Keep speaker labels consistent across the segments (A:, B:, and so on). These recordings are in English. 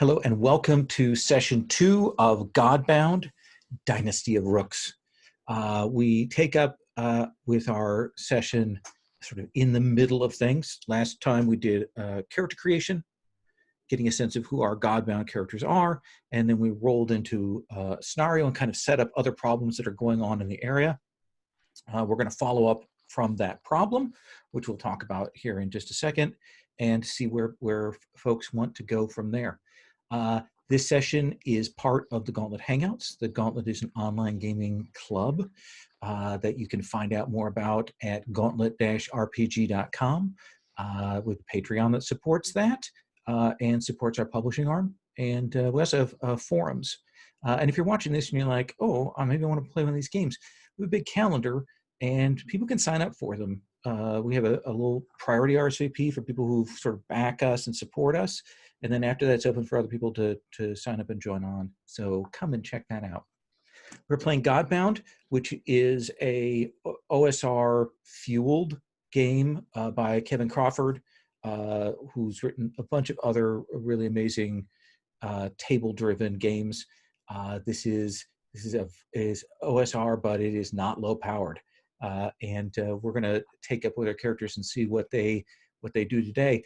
A: Hello and welcome to session 2 of Godbound, Dynasty of Rooks. We take up with our session sort of in the middle of things. Last time we did character creation, getting a sense of who our Godbound characters are, and then we rolled into a scenario and kind of set up other problems that are going on in the area. We're going to follow up from that problem, which we'll talk about here in just a second, and see where folks want to go from there. This session is part of the Gauntlet Hangouts. The Gauntlet is an online gaming club that you can find out more about at gauntlet-rpg.com with Patreon that supports that and supports our publishing arm. And we also have forums. And if you're watching this and you're like, oh, maybe I want to play one of these games, we have a big calendar and people can sign up for them. We have a little priority RSVP for people who sort of back us and support us. And then after that, it's open for other people to sign up and join on. So come and check that out. We're playing Godbound, which is a OSR-fueled game by Kevin Crawford, who's written a bunch of other really amazing table-driven games. This is OSR, but it is not low-powered. And we're going to take up with our characters and see what they do today.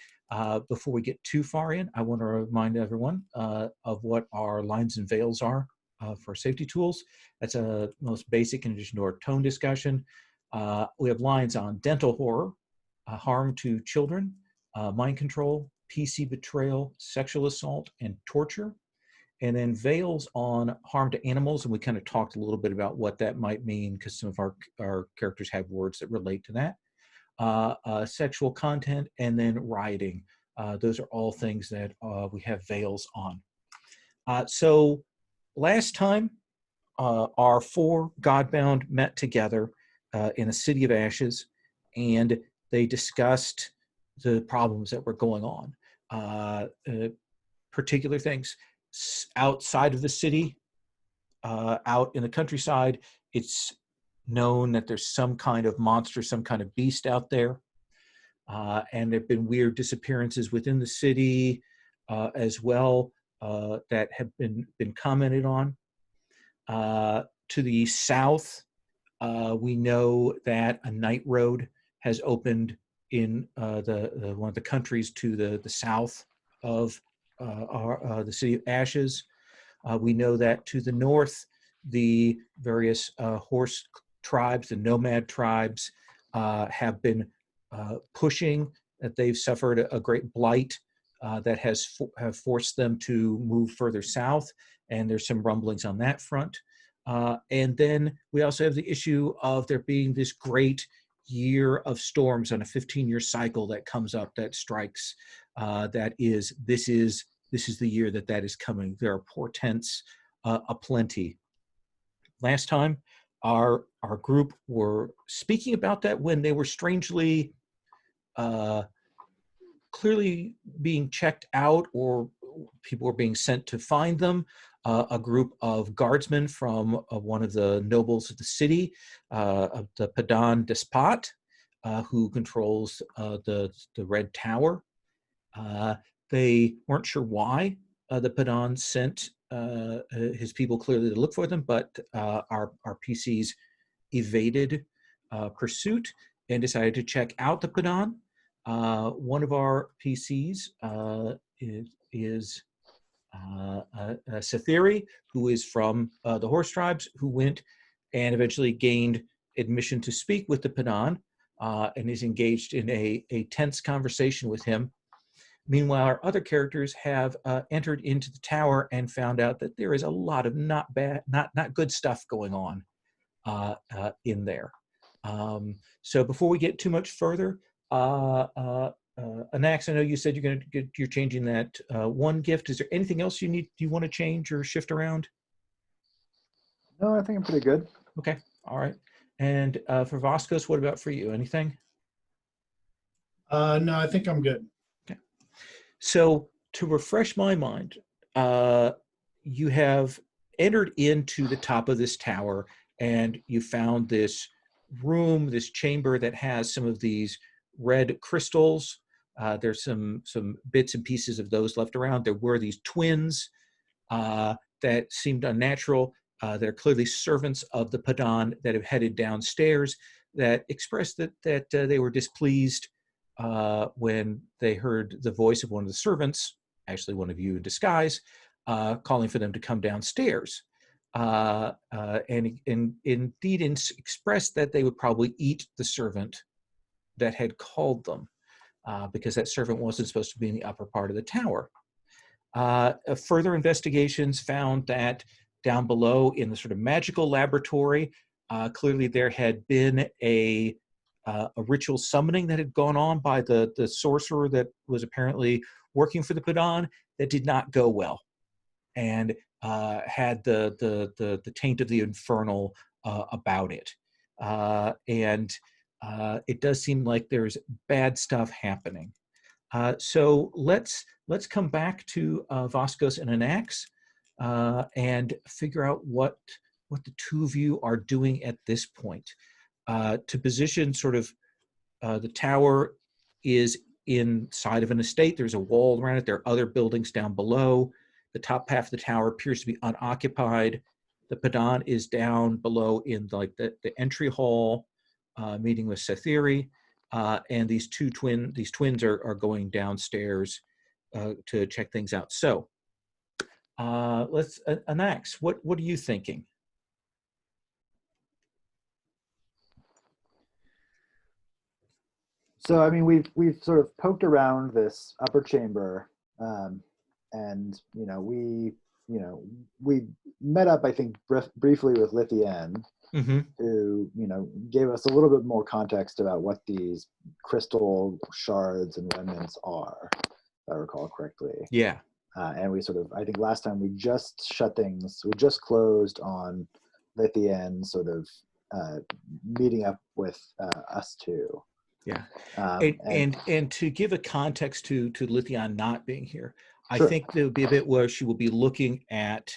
A: Before we get too far in, I want to remind everyone of what our lines and veils are for safety tools. That's a most basic in addition to our tone discussion. We have lines on dental horror, harm to children, mind control, PC betrayal, sexual assault, and torture. And then veils on harm to animals, and we kind of talked a little bit about what that might mean because some of our characters have words that relate to that. Sexual content, and then rioting. Those are all things that we have veils on. So last time, our 4 Godbound met together in a city of ashes, and they discussed the problems that were going on. Particular things outside of the city, out in the countryside, it's known that there's some kind of monster, some kind of beast out there. And there have been weird disappearances within the city as well that have been commented on. To the south, we know that a night road has opened in one of the countries to the south of the city of Ashes. We know that to the north, the various horse tribes, the nomad tribes, have been pushing, that they've suffered a great blight that have forced them to move further south, and there's some rumblings on that front. And then we also have the issue of there being this great year of storms on a 15-year cycle that comes up, that strikes, this is the year that is coming. There are portents aplenty. Last time, our group were speaking about that when they were strangely, clearly being checked out, or people were being sent to find them. A group of guardsmen from one of the nobles of the city, of the Padan Despot, who controls the Red Tower. They weren't sure why the Padan sent his people clearly to look for them, but our PCs evaded pursuit and decided to check out the Padan. One of our PCs is Sathiri, who is from the horse tribes, who went and eventually gained admission to speak with the Padan and is engaged in a tense conversation with him. Meanwhile, our other characters have entered into the tower and found out that there is a lot of not good stuff going on in there. So before we get too much further, Anax, I know you said you're changing that one gift. Is there anything else you want to change or shift around?
B: No, I think I'm pretty good.
A: Okay, all right. And for Vascos, what about for you? Anything?
C: No, I think I'm good.
A: Okay. So to refresh my mind, you have entered into the top of this tower and you found this room, this chamber that has some of these red crystals There's some bits and pieces of those left around. There were these twins that seemed unnatural. They're clearly servants of the Padan that have headed downstairs that expressed that they were displeased when they heard the voice of one of the servants, actually one of you in disguise, calling for them to come downstairs. And indeed expressed that they would probably eat the servant that had called them, because that servant wasn't supposed to be in the upper part of the tower. Further investigations found that down below in the sort of magical laboratory, clearly there had been a ritual summoning that had gone on by the sorcerer that was apparently working for the Padan that did not go well, and had the taint of the infernal about it. And it does seem like there's bad stuff happening. So let's come back to Vascos and Anax and figure out what the two of you are doing at this point. To position sort of the tower is inside of an estate. There's a wall around it. There are other buildings down below. The top half of the tower appears to be unoccupied. The Padan is down below in like the entry hall, meeting with Sethiri. And these twins are going downstairs to check things out. So let's, Anax, what are you thinking?
B: So I mean, we've sort of poked around this upper chamber, and we met up, I think, briefly with Lithienne, who gave us a little bit more context about what these crystal shards and remnants are, if I recall correctly.
A: Yeah.
B: And we sort of, I think last time we just closed on Lithienne sort of meeting up with us two.
A: Yeah. And to give a context to Lithienne not being here,
B: sure.
A: I think there will be a bit where she will be looking at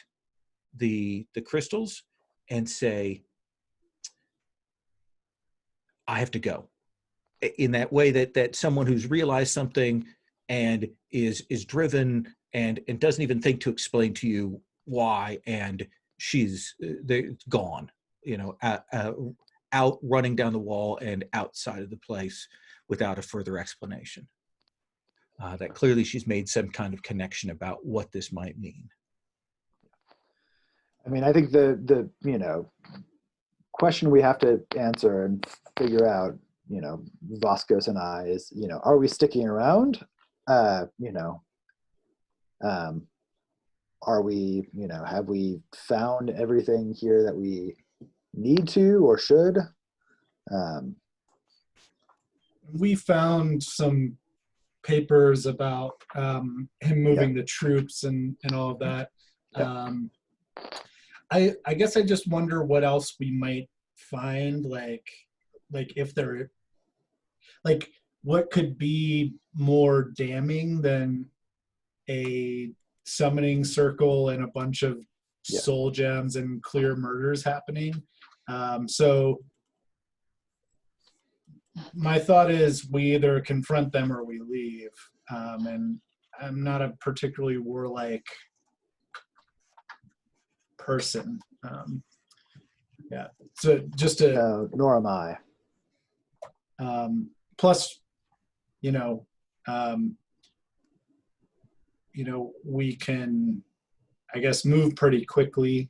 A: the crystals and say, I have to go, in that way that someone who's realized something and is driven and doesn't even think to explain to you why, and she's gone, out running down the wall and outside of the place without a further explanation. That clearly she's made some kind of connection about what this might mean.
B: I mean, I think the question we have to answer and figure out, Vascos and I, is, are we sticking around? Are we, have we found everything here that we need to or should?
C: We found some papers about him moving the troops and all of that. I guess I just wonder what else we might find, like if there, like what could be more damning than a summoning circle and a bunch of soul gems and clear murders happening. So my thought is we either confront them or we leave. And I'm not a particularly warlike person. So just to...
B: nor am I.
C: Plus, we can, I guess, move pretty quickly.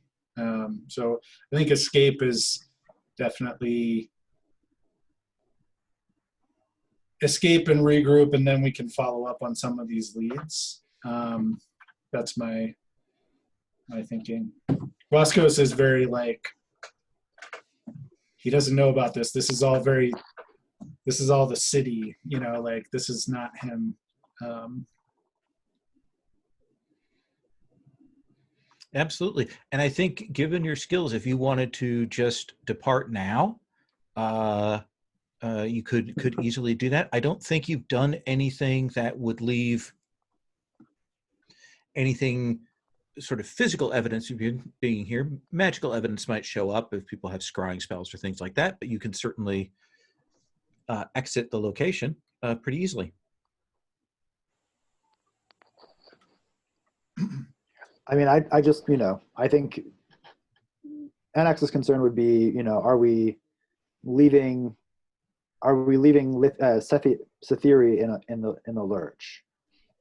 C: So I think escape is definitely escape and regroup, and then we can follow up on some of these leads. That's my thinking. Vascos is very he doesn't know about this. This is all the city, this is not him.
A: Absolutely. And I think given your skills, if you wanted to just depart now, you could easily do that. I don't think you've done anything that would leave anything sort of physical evidence of you being here. Magical evidence might show up if people have scrying spells or things like that, but you can certainly exit the location pretty easily.
B: I mean, I just, I think Annax's concern would be, are we leaving Cytheri in the lurch?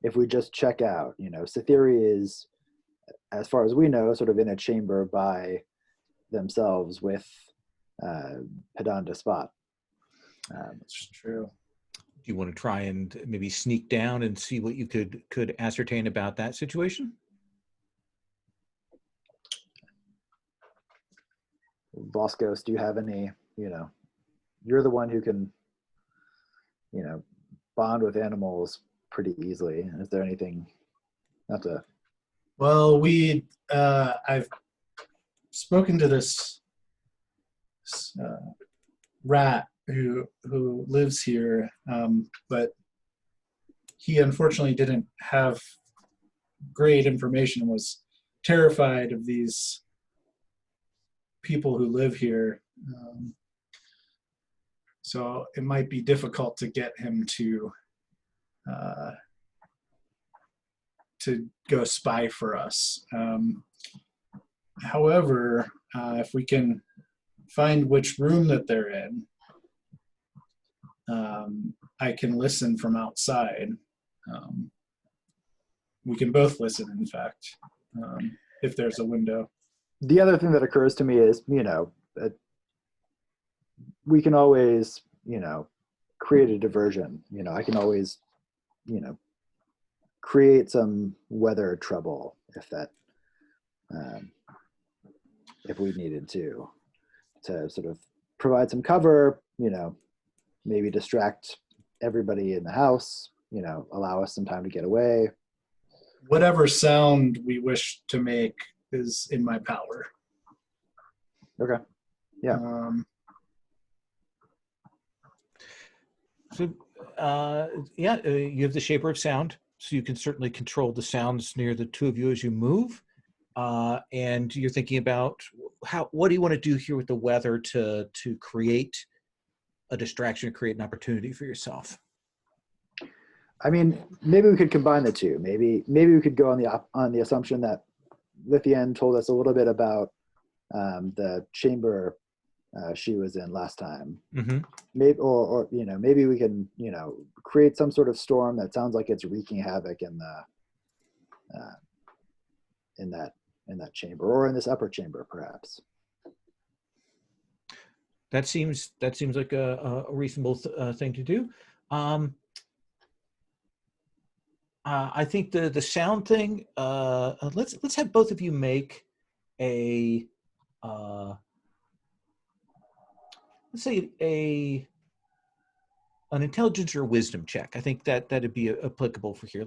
B: If we just check out, Cytheri is, as far as we know, sort of in a chamber by themselves with Pedanda Spot.
C: That's true.
A: Do you want to try and maybe sneak down and see what you could ascertain about that situation?
B: Voskos, do you have any, you're the one who can, bond with animals pretty easily. Is there anything, not to...
C: Well, I've spoken to this rat who lives here, but he unfortunately didn't have great information and was terrified of these people who live here. So it might be difficult to get him to go spy for us. However, if we can find which room that they're in, I can listen from outside. We can both listen, in fact, if there's a window.
B: The other thing that occurs to me is, we can always, create a diversion. I can always, create some weather trouble if that, if we needed to sort of provide some cover, maybe distract everybody in the house, allow us some time to get away.
C: Whatever sound we wish to make is in my power.
B: Okay. Yeah.
A: You have the Shaper of Sound, so you can certainly control the sounds near the two of you as you move. And you're thinking about what do you want to do here with the weather to create a distraction, create an opportunity for yourself?
B: I mean, maybe we could combine the two. Maybe we could go on the assumption that Lithien told us a little bit about the chamber she was in last time.
A: Mm-hmm.
B: Maybe, or maybe we can create some sort of storm that sounds like it's wreaking havoc in that chamber, or in this upper chamber, perhaps.
A: That seems like a reasonable thing to do. I think the sound thing. Let's have both of you make a let's say an intelligence or wisdom check. I think that'd be applicable for here.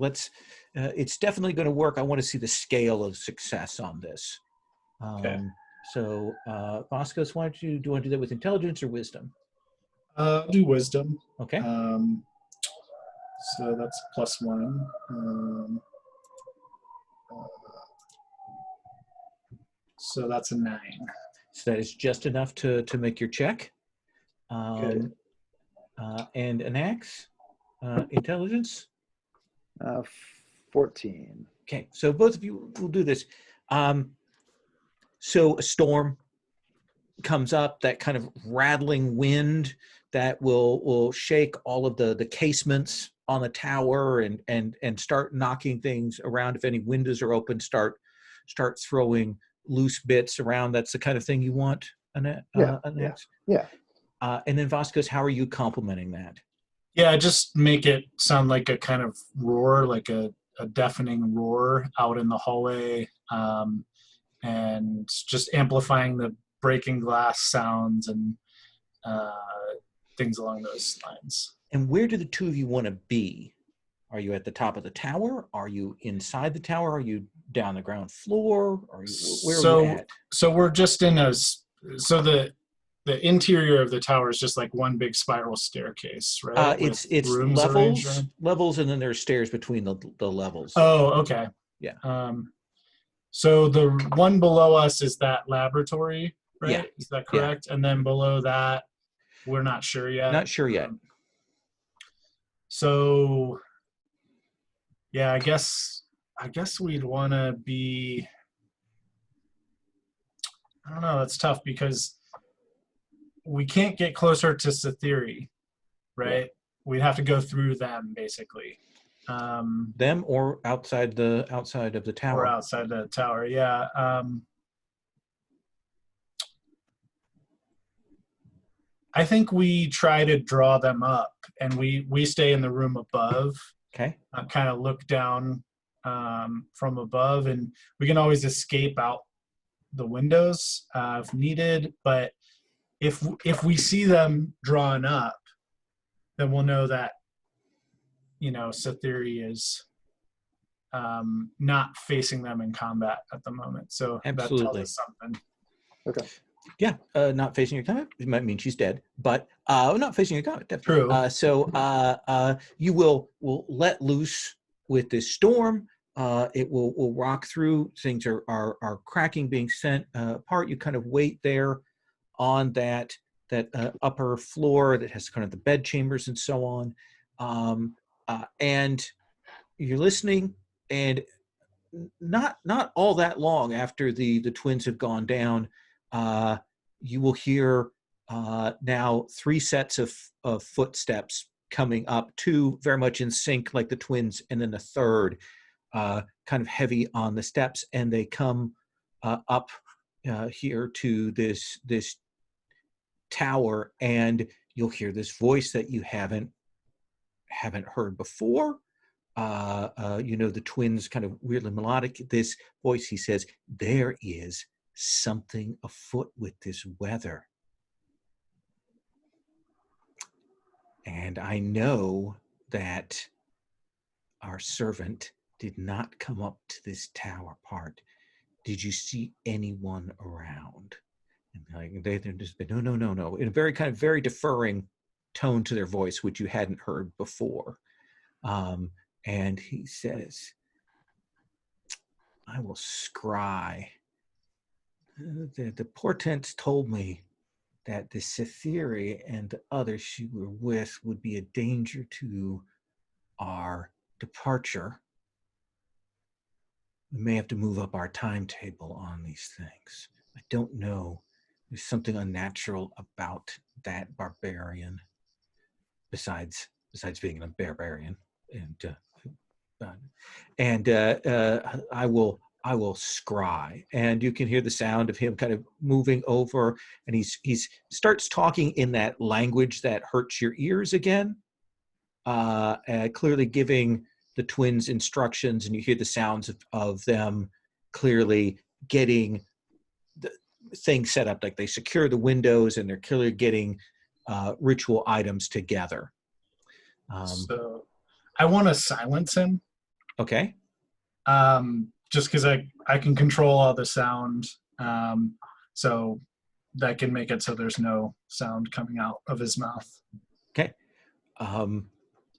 A: It's definitely going to work. I want to see the scale of success on this.
C: Okay.
A: So, Voskos, do you want to do that with intelligence or wisdom?
C: Do wisdom.
A: Okay.
C: So that's +1. So that's a 9.
A: So that is just enough to make your check.
C: Good.
A: And an axe, intelligence?
B: 14.
A: Okay, so both of you will do this. So a storm comes up, that kind of rattling wind that will shake all of the casements on the tower and start knocking things around. If any windows are open, start throwing loose bits around. That's the kind of thing you want, Annette?
B: Yeah.
A: And then Voskos, how are you complementing that?
C: Yeah, just make it sound like a kind of roar, like a deafening roar out in the hallway, and just amplifying the breaking glass sounds and things along those lines.
A: And where do the two of you want to be? Are you at the top of the tower? Are you inside the tower? Are you down the ground floor? Where are you at?
C: So we're just in the interior of the tower is just like one big spiral staircase, right?
A: It's
C: rooms arranged around?
A: levels, and then there's stairs between the levels.
C: Oh, okay.
A: Yeah.
C: So the one below us is that laboratory, right?
A: Yeah.
C: Is that correct? Yeah. And then below that, we're not sure yet.
A: Not sure yet.
C: So, yeah, I guess I guess we'd want to be. I don't know. That's tough because we can't get closer to Sathiri, right?
B: Yeah.
C: We'd have to go through them basically.
A: Them or outside of the tower.
C: Or outside the tower, yeah. I think we try to draw them up, and we stay in the room above.
A: Okay.
C: Kind of look down from above, and we can always escape out the windows if needed. But if we see them drawn up, then we'll know that Sathiri is not facing them in combat at the moment. So
A: Absolutely.
C: that tells us something.
B: Okay.
A: Yeah, not facing your combat. It might mean she's dead, but not facing your combat.
C: True.
A: So you will let loose with this storm. It will rock through. Things are cracking, being sent apart. You kind of wait there on that upper floor that has kind of the bed chambers and so on, and you're listening. And not all that long after the twins have gone down, you will hear now 3 sets of footsteps coming up, 2 very much in sync like the twins, and then the third kind of heavy on the steps, and they come up here to this tower, and you'll hear this voice that you haven't heard before. The twins kind of weirdly melodic. This voice, he says, there is something afoot with this weather. And I know that our servant did not come up to this tower part. Did you see anyone around? And they're just, no, in a very kind of very deferring tone to their voice, which you hadn't heard before. And he says, I will scry. The portents told me that the Sathiri and the others she were with would be a danger to our departure. We may have to move up our timetable on these things. I don't know. There's something unnatural about that barbarian, besides being a barbarian. And I will scry, and you can hear the sound of him kind of moving over, and he's starts talking in that language that hurts your ears again, clearly giving the twins instructions, and you hear the sounds of them clearly getting the thing set up, like they secure the windows, and they're clearly getting ritual items together.
C: So I want to silence him.
A: Okay.
C: Just because I can control all the sound, so that can make it so there's no sound coming out of his mouth.
A: Okay.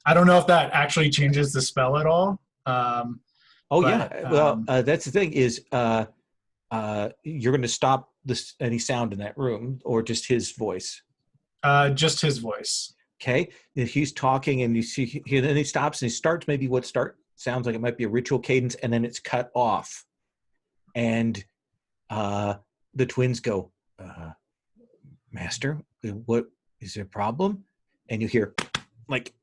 C: I don't know if that actually changes the spell at all.
A: That's the thing is, you're going to stop any sound in that room, or just his voice?
C: Just his voice.
A: Okay. If he's talking and you see, then he stops and he starts maybe sounds like it might be a ritual cadence, and then it's cut off. And the twins go, Master, what is there a problem? And you hear like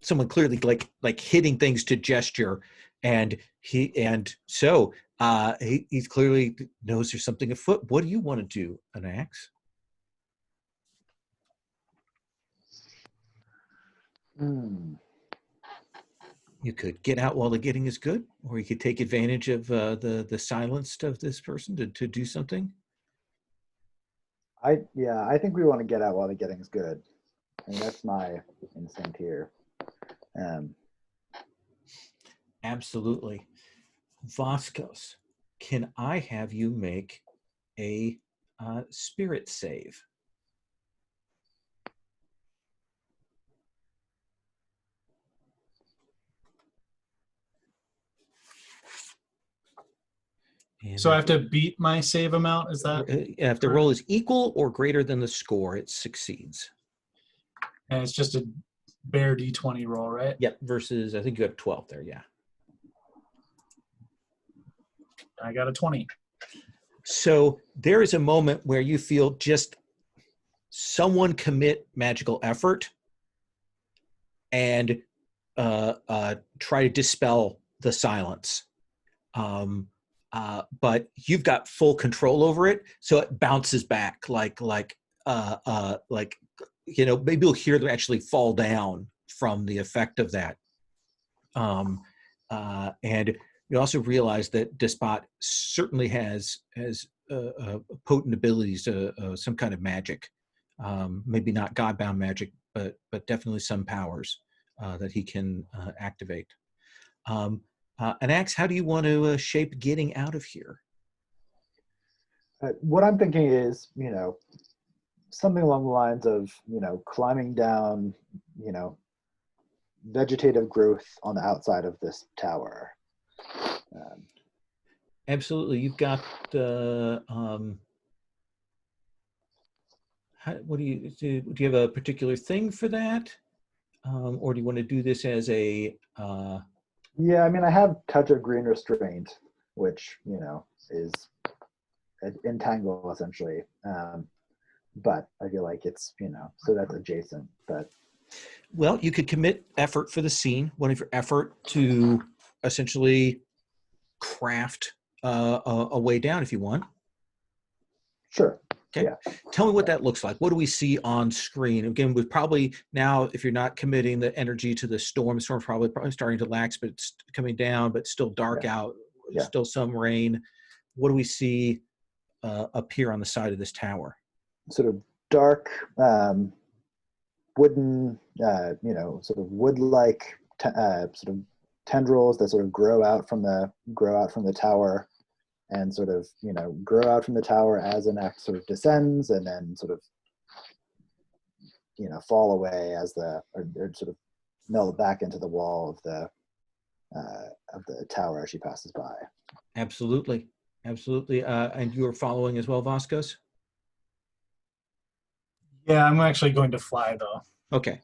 A: someone clearly like hitting things to gesture, and he clearly knows there's something afoot. What do you want to do, an axe? You could get out while the getting is good, or you could take advantage of the silence of this person to do something.
B: I think we want to get out while the getting is good. I mean, that's my instinct here.
A: Absolutely. Vascos, can I have you make a spirit save?
C: So I have to beat my save amount, is that?
A: If the roll is equal or greater than the score, it succeeds.
C: And it's just a bare D20 roll, right?
A: Yep, versus, I think you have 12 there, yeah.
C: I got a 20.
A: So there is a moment where you feel just someone commit magical effort and try to dispel the silence. But you've got full control over it, so it bounces back like maybe you'll hear them actually fall down from the effect of that. And you also realize that Despot certainly has potent abilities, some kind of magic, maybe not Godbound magic, but definitely some powers that he can activate. And Axe, how do you want to shape getting out of here?
B: What I'm thinking is, something along the lines of, climbing down, vegetative growth on the outside of this tower.
A: Absolutely. You've got what do you have a particular thing for that? Or do you want to do this as a
B: Yeah, I have touch of green restraint, which, is an entangle essentially. But I feel like it's, so that's adjacent. But
A: well, you could commit effort for the scene, one of your effort to essentially craft a way down if you want.
B: sure.
A: Okay.
B: Yeah.
A: Tell me what that looks like. What do we see on screen? Again, we've probably now, if you're not committing the energy to the storm's probably starting to lax, but it's coming down, but still dark out, still some rain. What do we see up here on the side of this tower?
B: Sort of dark, wooden, sort of wood-like sort of tendrils that sort of grow out from the tower, and sort of grow out from the tower as an act sort of descends, and then sort of fall away as or sort of melt back into the wall of the tower as she passes by.
A: Absolutely. And you are following as well, Vasquez?
C: Yeah, I'm actually going to fly though.
A: Okay.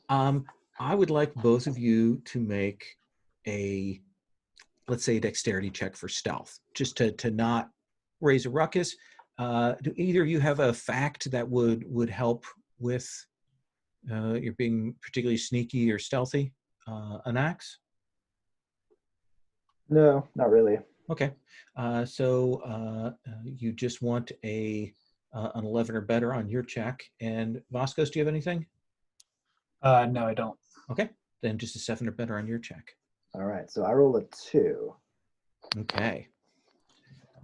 A: I would like both of you to make a, let's say, a dexterity check for stealth, just to not raise a ruckus. Do either of you have a fact that would help with your being particularly sneaky or stealthy? An axe?
B: No, not really.
A: Okay. So you just want an 11 or better on your check. And Vasquez, do you have anything?
C: No, I don't.
A: Okay. Then just a 7 or better on your check.
B: All right. So I roll a 2.
A: Okay.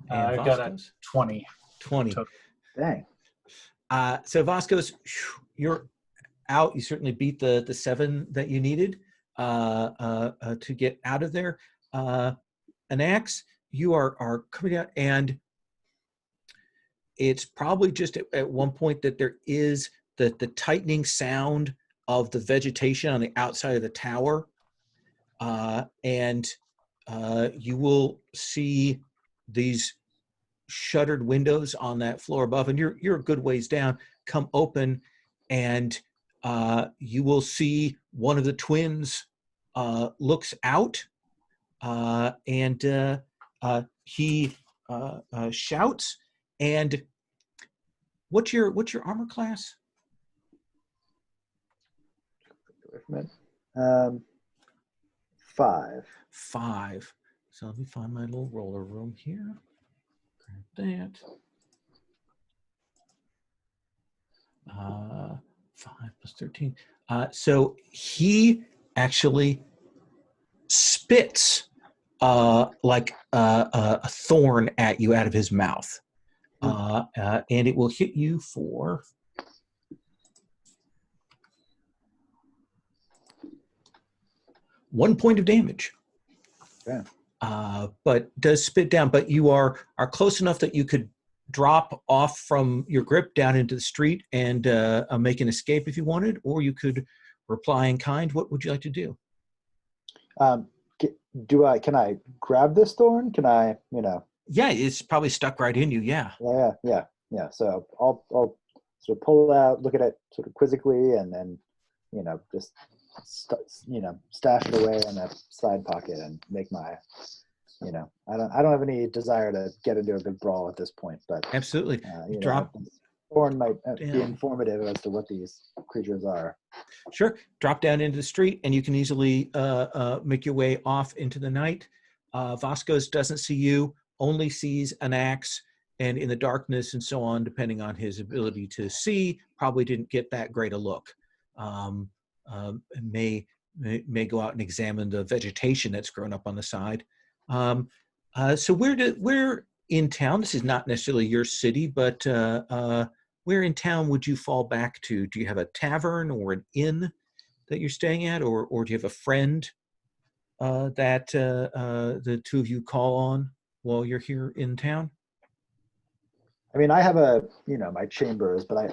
A: And
C: I got a 20.
A: 20.
C: Total.
B: Dang.
A: So Vasquez, you're out. You certainly beat the 7 that you needed to get out of there. An axe, you are coming out, and it's probably just at one point that there is the tightening sound of the vegetation on the outside of the tower, and you will see these shuttered windows on that floor above, and you're a good ways down, come open, and you will see one of the twins looks out, and he shouts. And what's your armor class?
B: 5.
A: 5. So let me find my little roller room here. Grab that. 5 plus 13. So he actually spits like a thorn at you out of his mouth. And it will hit you for 1 point of damage.
B: Yeah.
A: But does spit down. But you are close enough that you could drop off from your grip down into the street and make an escape if you wanted, or you could reply in kind. What would you like to do?
B: Can I grab this thorn? Can I,
A: Yeah, it's probably stuck right in you. Yeah.
B: Yeah. So I'll sort of pull it out, look at it sort of quizzically, and then, just stash it away in a side pocket and make my, I don't have any desire to get into a big brawl at this point, but
A: Absolutely.
B: Drop Thorn might be
A: down.
B: informative as to what these creatures are.
A: Sure. Drop down into the street, and you can easily make your way off into the night. Vasquez doesn't see you, only sees an axe, and in the darkness and so on, depending on his ability to see, probably didn't get that great a look. And may go out and examine the vegetation that's grown up on the side. So where in town? This is not necessarily your city, but where in town would you fall back to? Do you have a tavern or an inn that you're staying at, or do you have a friend that the two of you call on while you're here in town?
B: I mean, I have my chambers, but I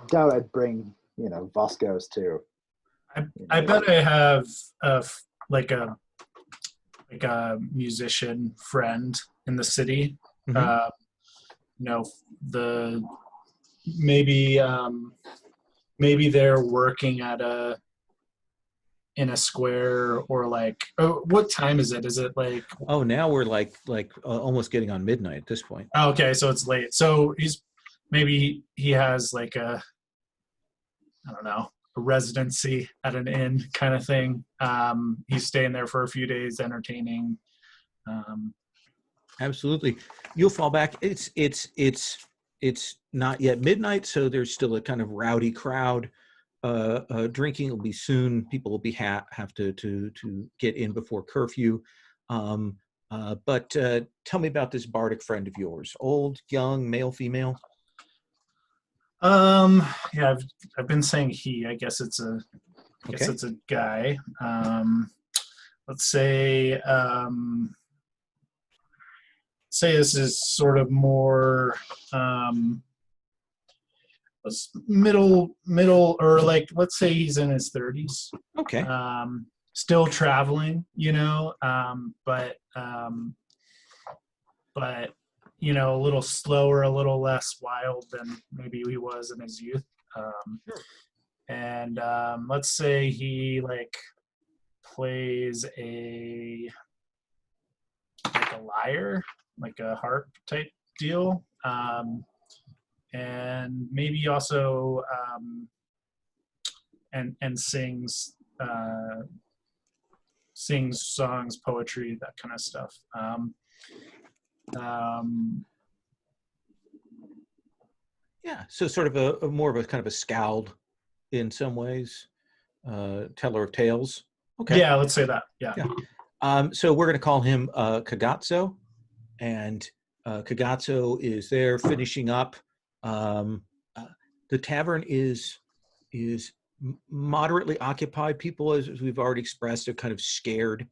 B: doubt I'd bring, Vasquez too.
C: I bet I have like a musician friend in the city.
A: Mm-hmm.
C: Maybe they're working in a square, or like, what time is it? Is it like?
A: Oh, now we're like almost getting on midnight at this point.
C: Oh, okay, so it's late. So maybe he has like I don't know, a residency at an inn kind of thing. He's staying there for a few days, entertaining.
A: Absolutely, you'll fall back. It's not yet midnight, so there's still a kind of rowdy crowd. Drinking will be soon. People will be have to get in before curfew. But tell me about this bardic friend of yours. Old, young, male, female?
C: Yeah, I've been saying he. I guess it's a guy. Let's say this is sort of more middle, or like, let's say he's in his 30s.
A: Okay.
C: Still traveling, but a little slower, a little less wild than maybe he was in his youth. And let's say he plays a lyre, like a harp type deal. And maybe also and sings songs, poetry, that kind of stuff.
A: Yeah, so sort of a more of a kind of a skald in some ways, teller of tales. Okay.
C: Yeah, let's say that. Yeah.
A: So we're going to call him Kagazzo, and Kagazzo is there finishing up. The tavern is moderately occupied. People, as we've already expressed, are kind of scared.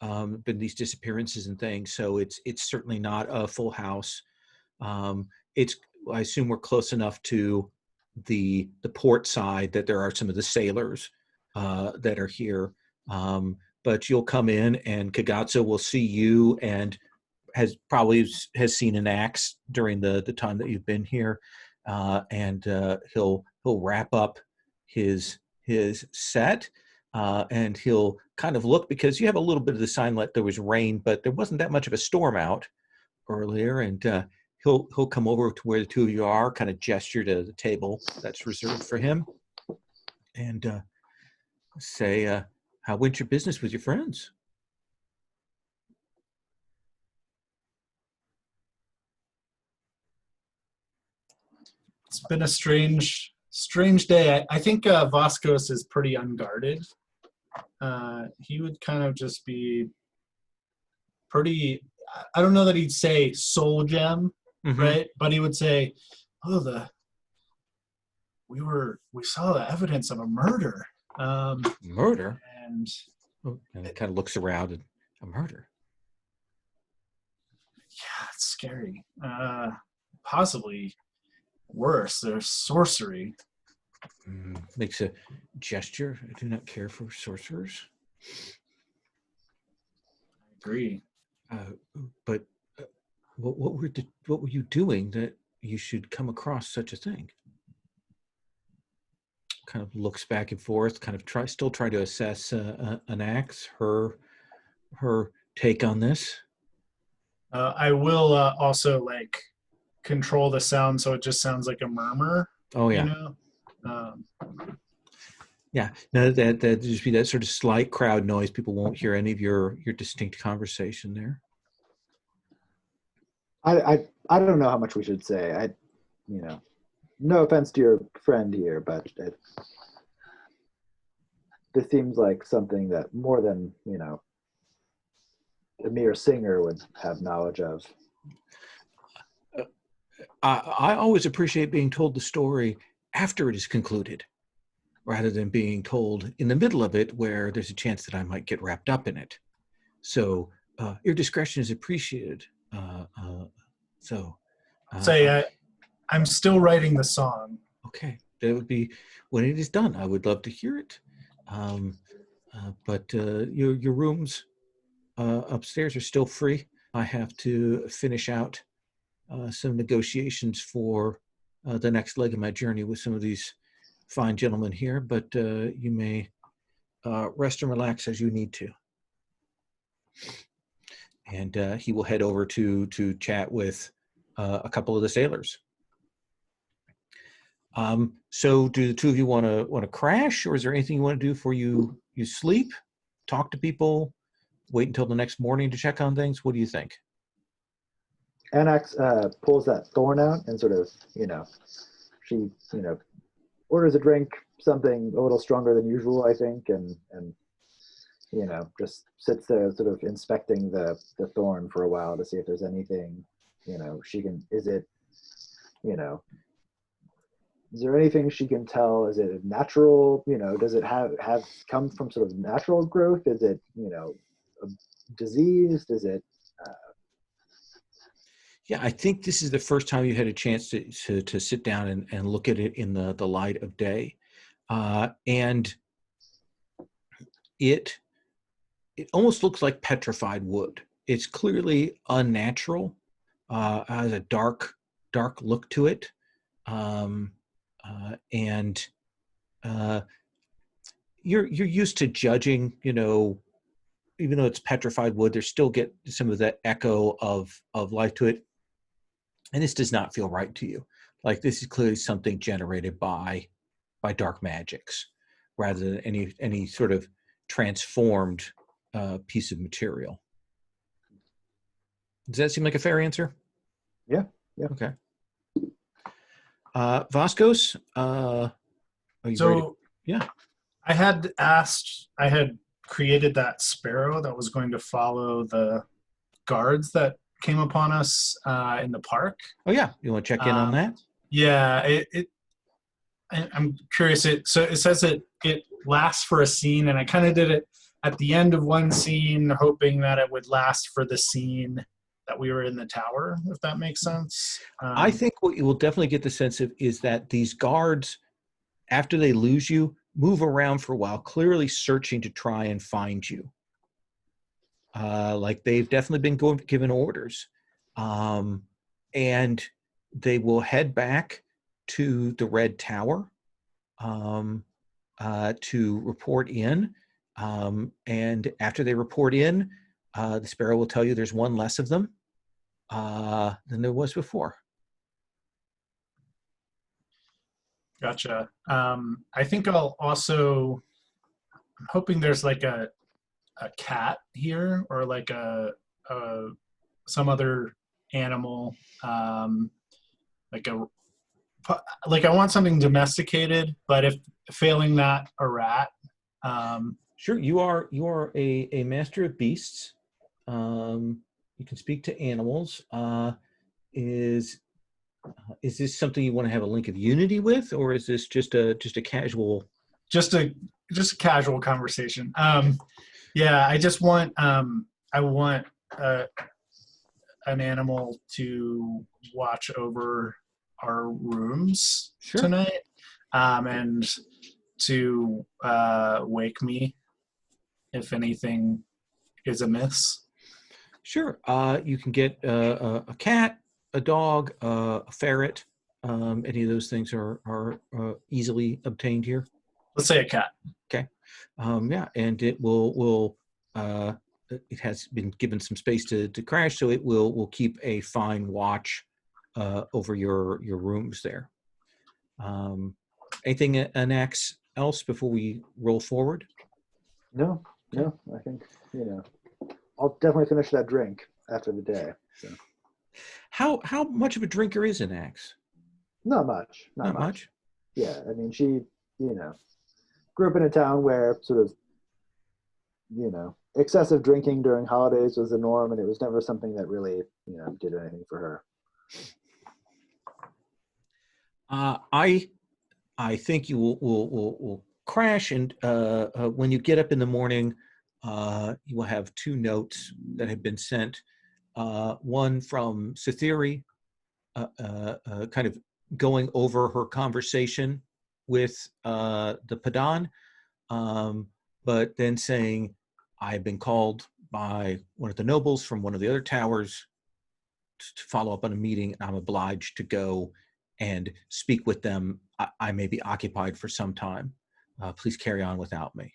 A: Been these disappearances and things, so it's certainly not a full house. I assume we're close enough to the port side that there are some of the sailors that are here. But you'll come in, and Kagazzo will see you, and has seen an axe during the time that you've been here, and he'll wrap up his set, and he'll kind of look, because you have a little bit of the sign that there was rain, but there wasn't that much of a storm out earlier, and he'll come over to where the two of you are, kind of gesture to the table that's reserved for him, and say, how went your business with your friends?
C: It's been a strange day. I think Vasquez is pretty unguarded. He would kind of just be pretty, I don't know that he'd say soul gem,
A: Mm-hmm.
C: right? But he would say, we saw the evidence of a murder.
A: Murder?
C: And
A: it kind of looks around, and a murder.
C: Yeah, it's scary. Possibly worse. There's sorcery.
A: Makes a gesture. I do not care for sorcerers.
C: I agree.
A: But what were you doing that you should come across such a thing? Kind of looks back and forth, kind of still trying to assess an axe, her take on this.
C: I will also like control the sound so it just sounds like a murmur.
A: Oh
C: You
A: yeah.
C: know. Um,
A: Yeah, no, that just be that sort of slight crowd noise. People won't hear any of your distinct conversation there.
B: I don't know how much we should say. No offense to your friend here, but this seems like something that more than a mere singer would have knowledge of.
A: I always appreciate being told the story after it is concluded, rather than being told in the middle of it, where there's a chance that I might get wrapped up in it. So your discretion is appreciated.
C: say I'm still writing the song.
A: Okay, that would be when it is done. I would love to hear it. But your rooms upstairs are still free. I have to finish out some negotiations for the next leg of my journey with some of these fine gentlemen here, but you may rest and relax as you need to. And he will head over to chat with a couple of the sailors. So do the two of you want to crash, or is there anything you want to do before you sleep? Talk to people, wait until the next morning to check on things? What do you think?
B: Anax pulls that thorn out and sort of, she, orders a drink, something a little stronger than usual, I think, and just sits there sort of inspecting the thorn for a while to see if there's anything, she can, is there anything she can tell? Is it natural, does it have come from sort of natural growth? Is it, diseased? Is it,
A: Yeah, I think this is the first time you had a chance to sit down and look at it in the light of day. And it almost looks like petrified wood. It's clearly unnatural, has a dark look to it. And you're used to judging, even though it's petrified wood, there's still get some of that echo of life to it. And this does not feel right to you. Like this is clearly something generated by dark magics, rather than any sort of transformed piece of material. Does that seem like a fair answer?
B: Yeah.
A: Okay. Vascos, are you ready? Yeah.
C: I had created that sparrow that was going to follow the guards that came upon us in the park.
A: Oh yeah, you want to check in on that?
C: Yeah, I'm curious. So it says it lasts for a scene, and I kind of did it at the end of one scene, hoping that it would last for the scene that we were in the tower, if that makes sense.
A: I think what you will definitely get the sense of is that these guards, after they lose you, move around for a while, clearly searching to try and find you. Like they've definitely been given orders. And they will head back to the Red Tower to report in. And after they report in, the Sparrow will tell you there's one less of them than there was before.
C: Gotcha. I think I'll also, I'm hoping there's like a cat here, or like some other animal, like I want something domesticated, but if failing that, a rat.
A: Sure, you are a master of beasts. You can speak to animals. Is this something you want to have a link of unity with, or is this just a casual?
C: Just a casual conversation. Yeah, I just want I want an animal to watch over our rooms tonight, and to wake me if anything is amiss.
A: Sure. You can get a cat, a dog, a ferret. Any of those things are easily obtained here.
C: Let's say a cat.
A: Okay. Yeah, and it will it has been given some space to crash, so it will keep a fine watch over your rooms there. Anything Anax else before we roll forward?
B: No, no. I think I'll definitely finish that drink after the day. So.
A: How much of a drinker is Anax?
B: Not much.
A: Not much.
B: Yeah, I mean, she grew up in a town where sort of excessive drinking during holidays was the norm, and it was never something that really did anything for her.
A: I think you will crash, and when you get up in the morning, you will have 2 notes that have been sent. One from Cytheri, kind of going over her conversation with the Padan, but then saying, I've been called by one of the nobles from one of the other towers to follow up on a meeting. I'm obliged to go and speak with them. I may be occupied for some time. Please carry on without me.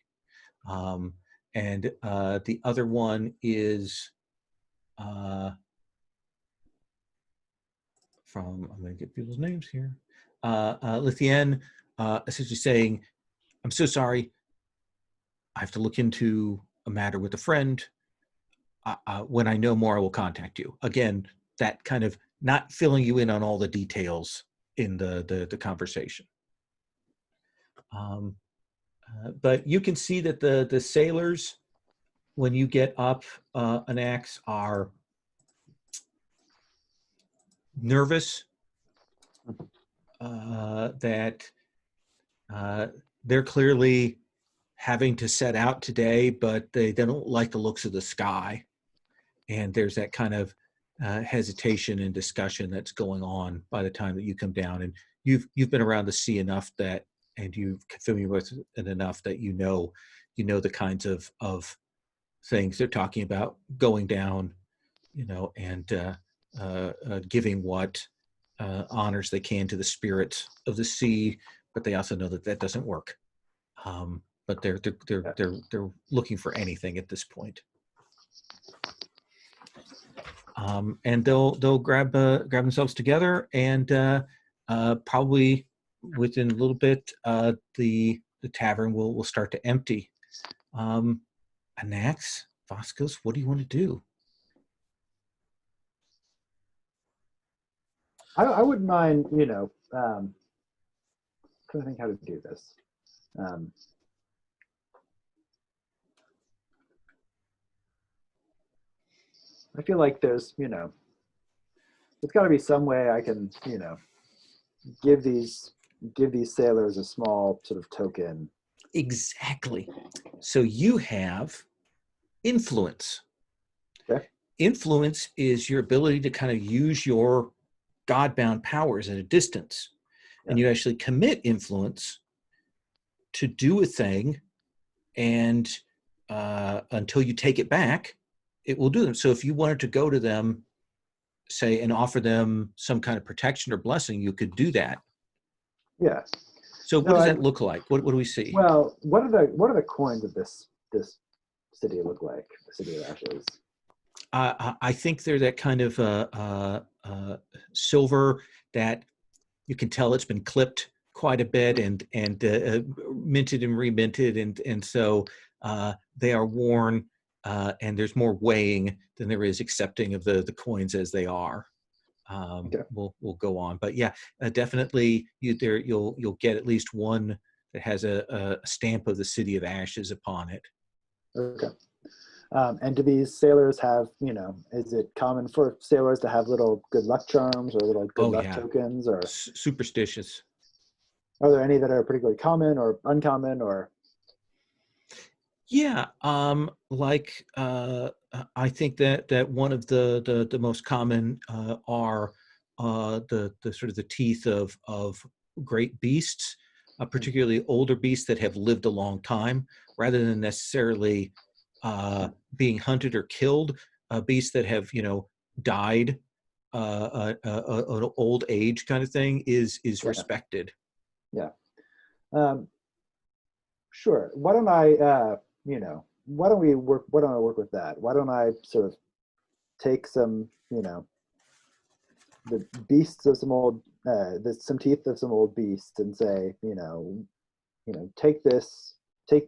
A: And the other one is from, I'm going to get people's names here. Lithienne, essentially saying, I'm so sorry. I have to look into a matter with a friend. When I know more, I will contact you. Again, that kind of not filling you in on all the details in the conversation. But you can see that the sailors, when you get up, Anax, are nervous, that they're clearly having to set out today, but they don't like the looks of the sky. And there's that kind of hesitation and discussion that's going on by the time that you come down. And you've been around the sea enough that, and you've familiar with it enough that you know the kinds of things they're talking about going down, and giving what honors they can to the spirits of the sea, but they also know that doesn't work. But they're looking for anything at this point. And they'll grab themselves together, and probably within a little bit, the tavern will start to empty. Anax, Vasquez, what do you want to do?
B: I wouldn't mind, trying to think how to do this. I feel like there's got to be some way I can, give these sailors a small sort of token.
A: Exactly. So you have influence.
B: Okay.
A: Influence is your ability to kind of use your Godbound powers at a distance. Yeah. And you actually commit influence to do a thing, and until you take it back, it will do them. So if you wanted to go to them, say, and offer them some kind of protection or blessing, you could do that.
B: Yeah.
A: So what does that look like? What do we see?
B: Well, what are the coins of this city look like? The city of Ashes.
A: I think they're that kind of silver that you can tell it's been clipped quite a bit and minted and reminted, and so they are worn. And there's more weighing than there is accepting of the coins as they are. Okay. We'll go on, but yeah, definitely you'll get at least one that has a stamp of the City of Ashes upon it.
B: Okay. And do these sailors have, is it common for sailors to have little good luck charms or little good luck tokens, or
A: superstitious?
B: Are there any that are particularly common or uncommon, or?
A: Yeah, I think that one of the most common are the sort of the teeth of great beasts, particularly older beasts that have lived a long time, rather than necessarily being hunted or killed. Beasts that have died an old age kind of thing is respected.
B: Yeah. Sure. Why don't I why don't we work? Why don't I work with that? Why don't I sort of take some, the beasts of some old, some teeth of some old beasts, and say, take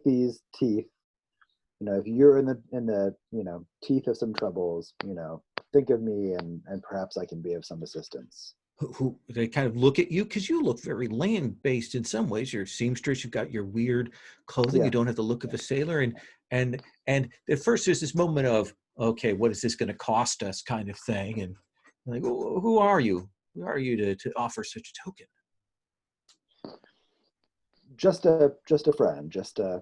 B: these teeth. If you're in the teeth of some troubles, think of me, and perhaps I can be of some assistance.
A: Who they kind of look at you because you look very land-based in some ways. You're a seamstress. You've got your weird clothing.
B: Yeah.
A: You don't have the look of a sailor. And at first there's this moment of, okay, what is this going to cost us, kind of thing. And like, who are you? Who are you to offer such a token?
B: Just a friend. Just a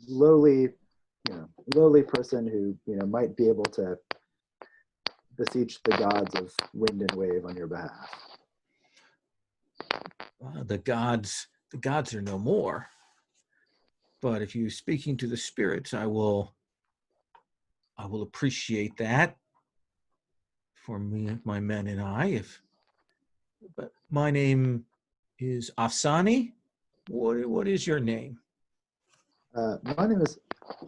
B: lowly person who might be able to beseech the gods of wind and wave on your behalf.
A: The gods are no more. But if you're speaking to the spirits, I will appreciate that for me, my men and I. But my name is Afsani. What is your name?
B: My name is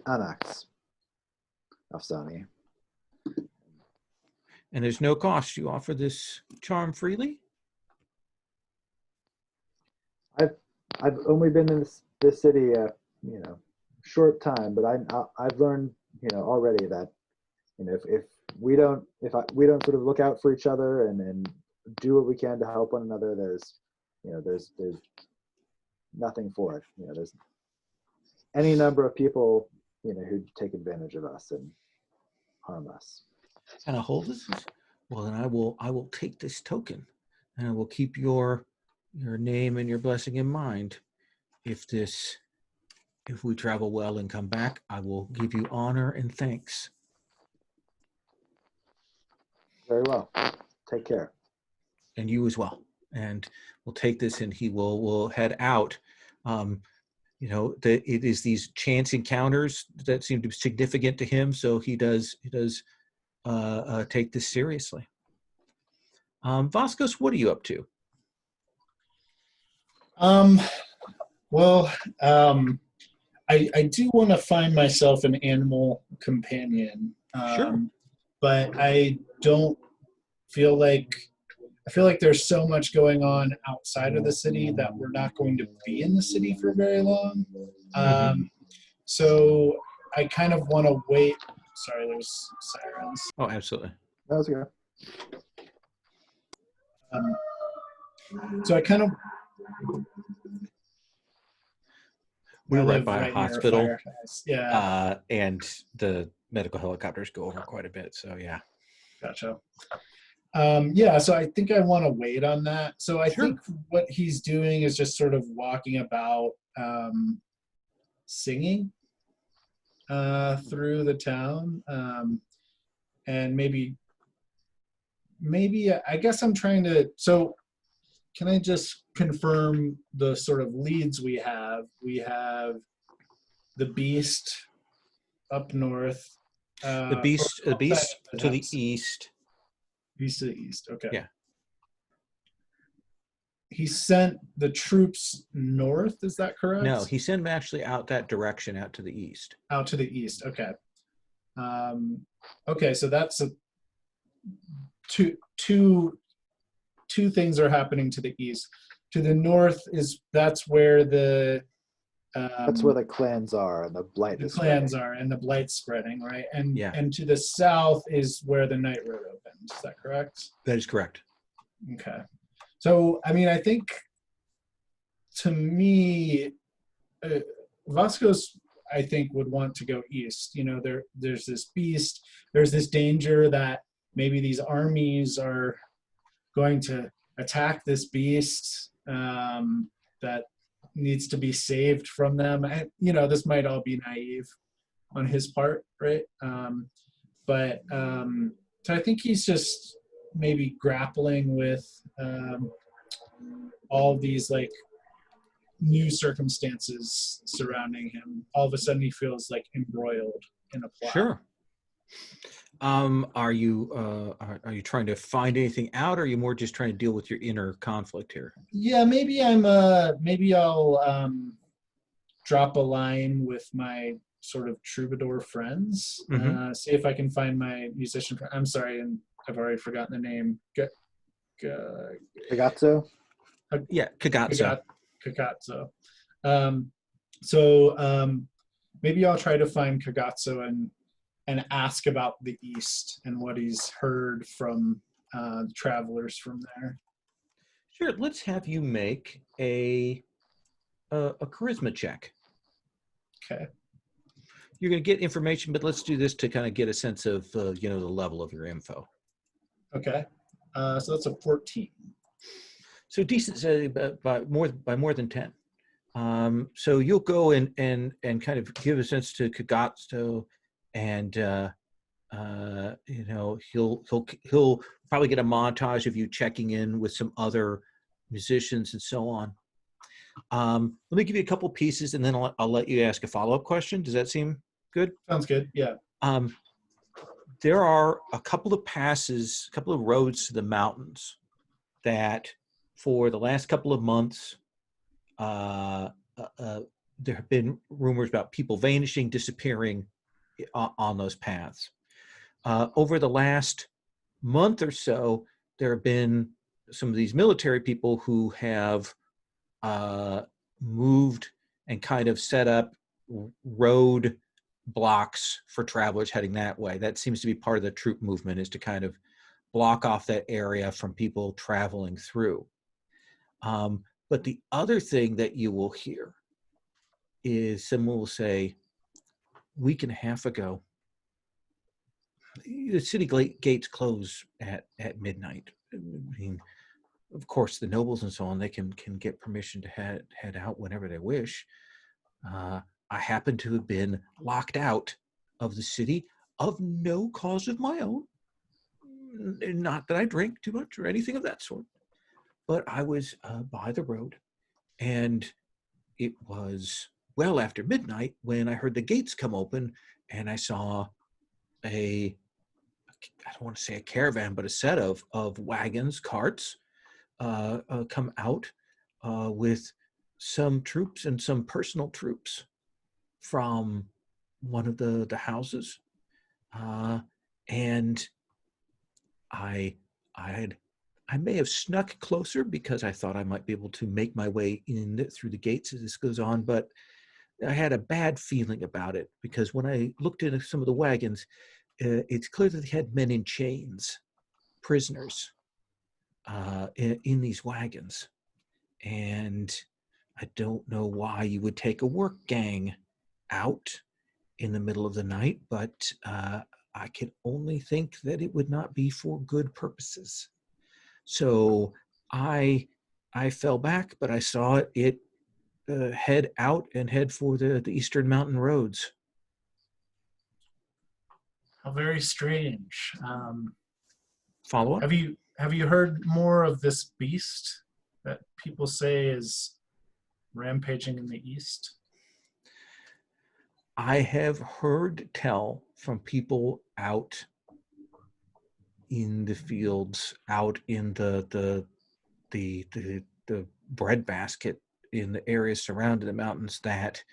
B: Anax Afsani.
A: And there's no cost. You offer this charm freely?
B: I've only been in this city short time, but I've learned already that if we don't sort of look out for each other and do what we can to help one another, there's nothing for it. There's any number of people who take advantage of us and harm us.
A: And I hold this. Well, then I will take this token, and I will keep your name and your blessing in mind. If we travel well and come back, I will give you honor and thanks.
B: Very well. Take care.
A: And you as well. And we'll take this, and he will head out. It is these chance encounters that seem to be significant to him, so he does take this seriously. Vasquez, what are you up to?
C: I do want to find myself an animal companion.
A: Sure.
C: But I don't feel like there's so much going on outside of the city that we're not going to be in the city for very long. So I kind of want to wait. Sorry, there's sirens.
A: Oh, absolutely.
B: That was good.
C: So I kind of.
A: We're right by a hospital.
C: Yeah.
A: And the medical helicopters go over quite a bit. So yeah.
C: Gotcha. So I think I want to wait on that. So I think what he's doing is just sort of walking about, singing through the town, and maybe I guess I'm trying to. So can I just confirm the sort of leads we have? We have the beast up north.
A: The beast to the east.
C: Beast to the east. Okay.
A: Yeah.
C: He sent the troops north. Is that correct?
A: No, he sent them actually out that direction, out to the east.
C: Out to the east. Okay. Okay. So that's two things are happening to the east. To the north that's where the
B: clans are and the blight
C: the
B: is
C: clans
B: spreading.
C: are and the blight's spreading, right? And
A: yeah.
C: And to the south is where the night road opens. Is that correct?
A: That is correct.
C: Okay. So I mean, I think to me, Vasquez, I think, would want to go east. There's this beast. There's this danger that maybe these armies are going to attack this beast that needs to be saved from them. And, this might all be naive on his part, right? So I think he's just maybe grappling with all these like new circumstances surrounding him. All of a sudden he feels like embroiled in a plot.
A: Sure. Are you trying to find anything out, or are you more just trying to deal with your inner conflict here?
C: Yeah, maybe I'll drop a line with my sort of troubadour friends. See if I can find my musician. I'm sorry, and I've already forgotten the name.
B: Ragazzo?
A: Yeah, Kagazzo.
C: Kagazzo. So maybe I'll try to find Kagazzo and ask about the East and what he's heard from the travelers from there.
A: Sure. Let's have you make a charisma check.
C: Okay.
A: You're going to get information, but let's do this to kind of get a sense of the level of your info.
C: Okay. So that's a 14.
A: So decent, by more than 10. So you'll go and kind of give a sense to Kagazzo, and he'll probably get a montage of you checking in with some other musicians and so on. Let me give you a couple pieces, and then I'll let you ask a follow-up question. Does that seem good?
C: Sounds good. Yeah.
A: There are a couple of passes, a couple of roads to the mountains that, for the last couple of months, there have been rumors about people vanishing, disappearing on those paths. Over the last month or so, there have been some of these military people who have moved and kind of set up road blocks for travelers heading that way. That seems to be part of the troop movement, is to kind of block off that area from people traveling through. But the other thing that you will hear is someone will say, a week and a half ago, the city gates close at midnight. I mean, of course, the nobles and so on, they can get permission to head out whenever they wish. I happen to have been locked out of the city of no cause of my own. Not that I drink too much or anything of that sort, but I was by the road, and it was well after midnight when I heard the gates come open, and I saw I don't want to say a caravan, but a set of wagons, carts, come out with some troops and some personal troops from one of the houses, and I may have snuck closer because I thought I might be able to make my way in through the gates as this goes on, but I had a bad feeling about it because when I looked into some of the wagons, it's clear that they had men in chains, prisoners, in these wagons. And I don't know why you would take a work gang out in the middle of the night, but I can only think that it would not be for good purposes. So I fell back, but I saw it head out and head for the eastern mountain roads.
C: How very strange.
A: Follow up?
C: Have you heard more of this beast that people say is rampaging in the east?
A: I have heard tell from people out in the fields, out in the breadbasket in the areas surrounding the mountains, that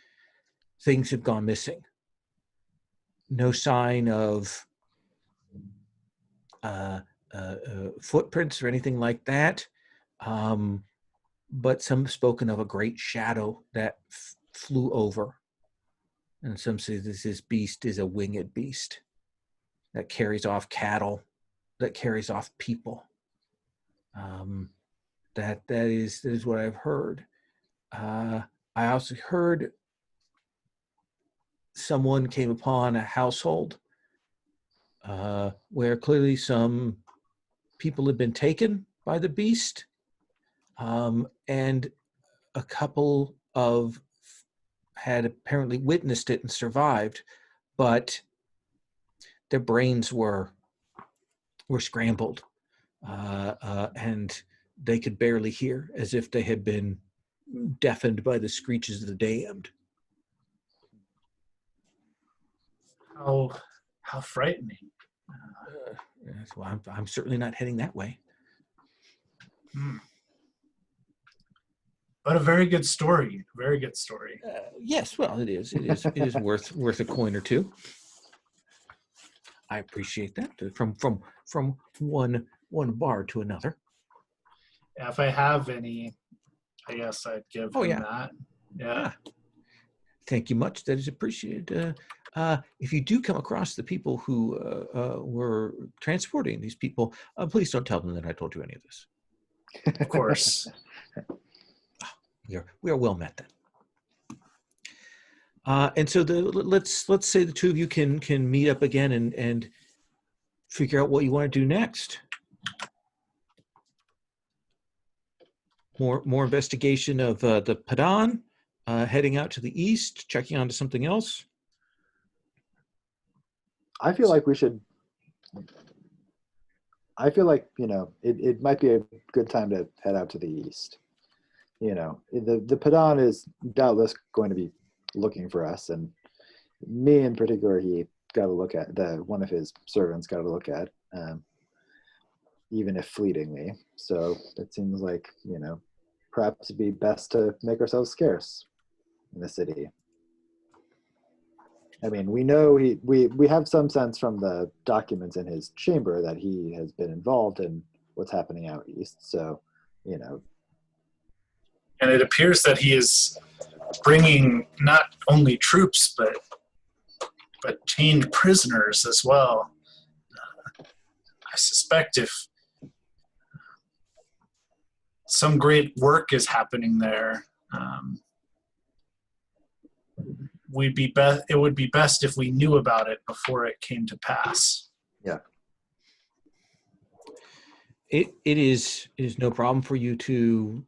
A: things have gone missing. No sign of footprints or anything like that. But some have spoken of a great shadow that flew over. And some say this beast is a winged beast that carries off cattle, that carries off people. That is what I've heard. I also heard someone came upon a household where clearly some people had been taken by the beast, and a couple had apparently witnessed it and survived, but their brains were scrambled, and they could barely hear, as if they had been deafened by the screeches of the damned.
C: How frightening.
A: Well, I'm certainly not heading that way.
C: But a very good story. Very good story.
A: Yes, well, it is. It is worth a coin or two. I appreciate that. From one bar to another.
C: Yeah, if I have any, I guess I'd give him that. Yeah.
A: Thank you much. That is appreciated. If you do come across the people who were transporting these people, please don't tell them that I told you any of this.
C: Of course.
A: We are well met then. And so let's say the two of you can meet up again and figure out what you want to do next. More investigation of the Padan, heading out to the east, checking onto something else.
B: I feel like we should. I feel like, it might be a good time to head out to the east. The Padan is doubtless going to be looking for us, and me in particular, he got to look at one of his servants got to look at, even if fleetingly. So it seems like, perhaps it'd be best to make ourselves scarce in the city. I mean, we know we have some sense from the documents in his chamber that he has been involved in what's happening out east. So,
C: And it appears that he is bringing not only troops, but chained prisoners as well. I suspect if some great work is happening there, it would be best if we knew about it before it came to pass.
B: Yeah.
A: It is no problem for you to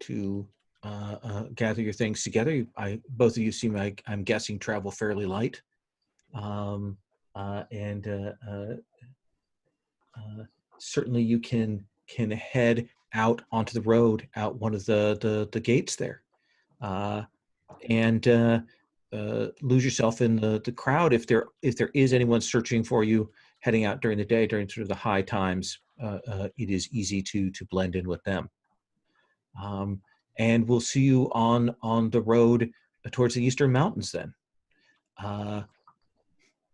A: gather your things together. Both of you seem like, I'm guessing, travel fairly light, and certainly you can head out onto the road, out one of the gates there, and lose yourself in the crowd. If there is anyone searching for you, heading out during the day, during sort of the high times, it is easy to blend in with them. And we'll see you on the road towards the Eastern Mountains then.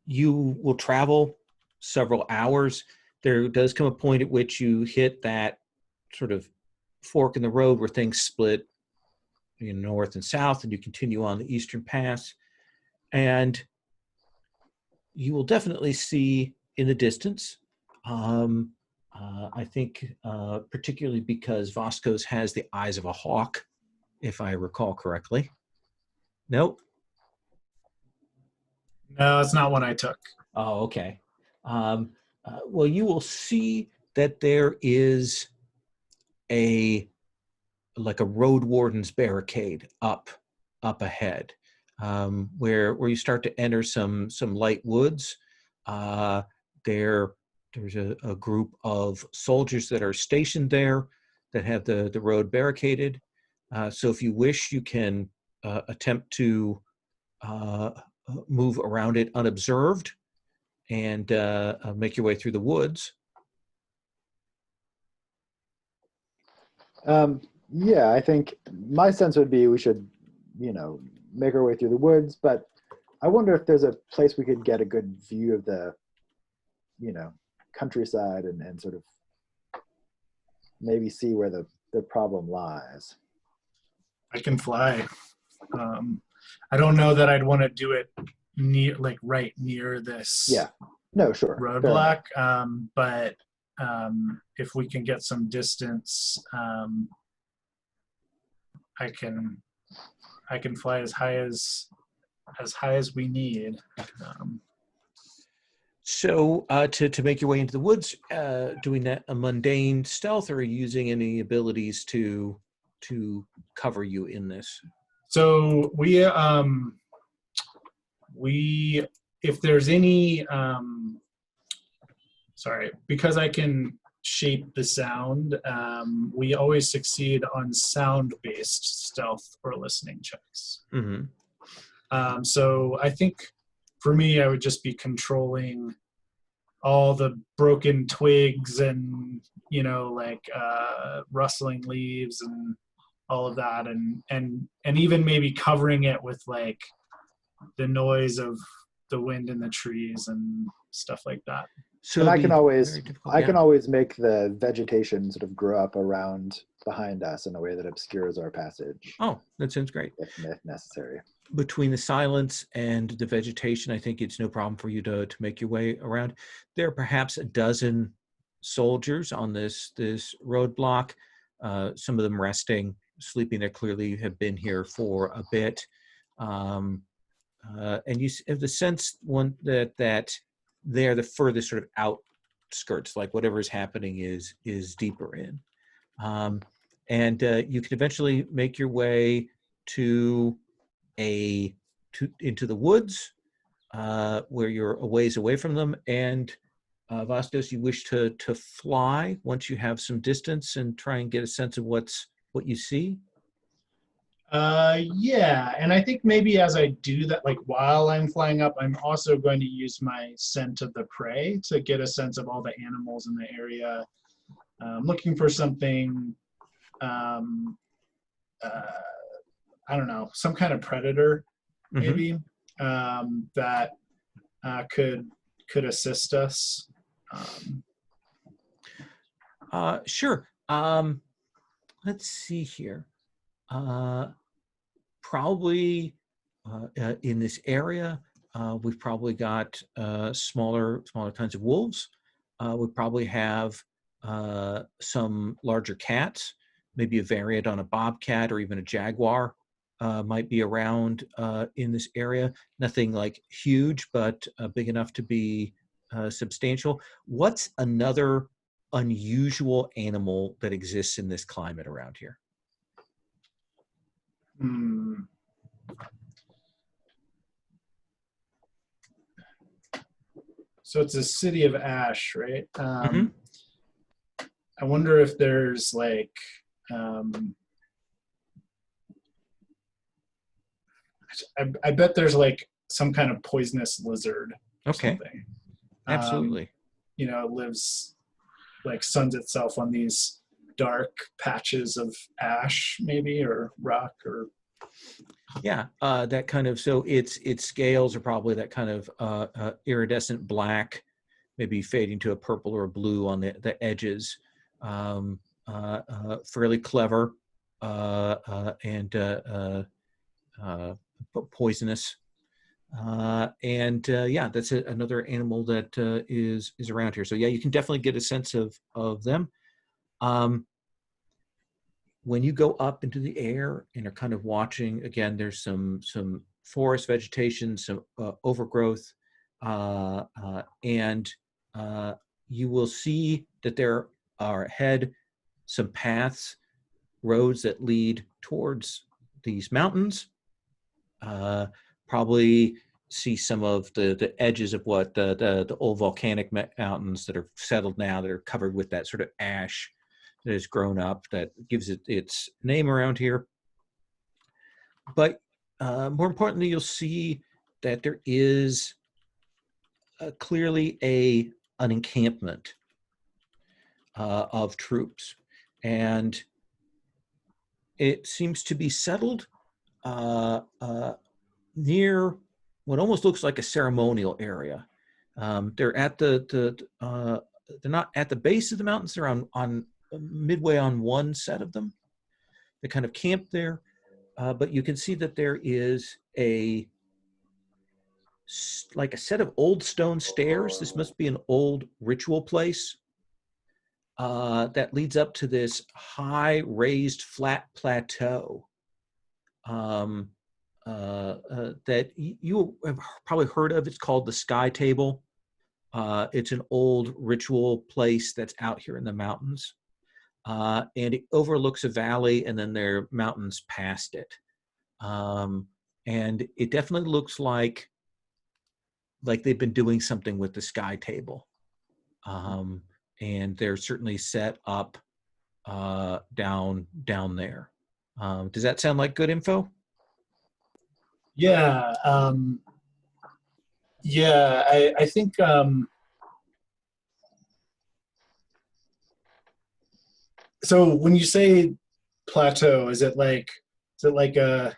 A: You will travel several hours. There does come a point at which you hit that sort of fork in the road where things split, north and south, and you continue on the Eastern Pass. And you will definitely see in the distance, I think particularly because Vasco's has the eyes of a hawk, if I recall correctly. Nope.
C: No, it's not one I took.
A: Oh, okay. Well, you will see that there is a road warden's barricade up ahead, where you start to enter some light woods. There's a group of soldiers that are stationed there that have the road barricaded. So if you wish, you can attempt to move around it unobserved and make your way through the woods.
B: Yeah, I think my sense would be we should, make our way through the woods, but I wonder if there's a place we could get a good view of the, countryside and sort of maybe see where the problem lies.
C: I can fly. I don't know that I'd want to do it right near this roadblock. But if we can get some distance, I can fly as high as we need.
A: So to make your way into the woods, doing that a mundane stealth, or are you using any abilities to cover you in this?
C: So we if there's any because I can shape the sound, we always succeed on sound-based stealth or listening checks.
A: Mm-hmm.
C: So I think for me, I would just be controlling all the broken twigs and rustling leaves and all of that, and even maybe covering it with like the noise of the wind in the trees and stuff like that.
A: So
B: And
A: it'll
B: I can
A: be
B: always
A: very difficult,
B: I
A: yeah.
B: can always make the vegetation sort of grow up around behind us in a way that obscures our passage
A: Oh, that sounds great.
B: if necessary.
A: Between the silence and the vegetation, I think it's no problem for you to make your way around. There are perhaps a dozen soldiers on this roadblock. Some of them resting, sleeping. They clearly have been here for a bit, and you have the sense that they're the furthest sort of outskirts. Like whatever is happening is deeper in, and you can eventually make your way to into the woods, where you're a ways away from them. And Vastos, you wish to fly once you have some distance and try and get a sense of what you see.
C: Yeah, and I think maybe as I do that, like while I'm flying up, I'm also going to use my scent of the prey to get a sense of all the animals in the area. Looking for something, I don't know, some kind of predator, maybe, that could assist us.
A: Sure. Let's see here. Probably in this area, we've probably got smaller kinds of wolves. We probably have some larger cats, maybe a variant on a bobcat or even a jaguar might be around in this area. Nothing like huge, but big enough to be substantial. What's another unusual animal that exists in this climate around here?
C: So it's a city of ash, right? I wonder if there's like, I bet there's like some kind of poisonous lizard or something.
A: Absolutely.
C: It lives, like suns itself on these dark patches of ash, maybe, or rock, or
A: that kind of, so its scales are probably that kind of iridescent black, maybe fading to a purple or a blue on the edges. Fairly clever and poisonous. That's another animal that is around here. So yeah, you can definitely get a sense of them. When you go up into the air and are kind of watching, again, there's some forest vegetation, some overgrowth, and you will see that there are ahead some paths, roads that lead towards these mountains. Probably see some of the edges of what the old volcanic mountains that are settled now, that are covered with that sort of ash that has grown up, that gives it its name around here. But more importantly, you'll see that there is clearly an encampment of troops, and it seems to be settled near what almost looks like a ceremonial area. They're at they're not at the base of the mountains. They're on midway on one set of them. They kind of camp there, but you can see that there is like a set of old stone stairs. This must be an old ritual place that leads up to this high raised flat plateau that you have probably heard of. It's called the Sky Table. It's an old ritual place that's out here in the mountains. And it overlooks a valley, and then there are mountains past it. And it definitely looks like they've been doing something with the Sky Table. And they're certainly set up down there. Does that sound like good info?
C: Yeah. I think so when you say plateau? Is it like a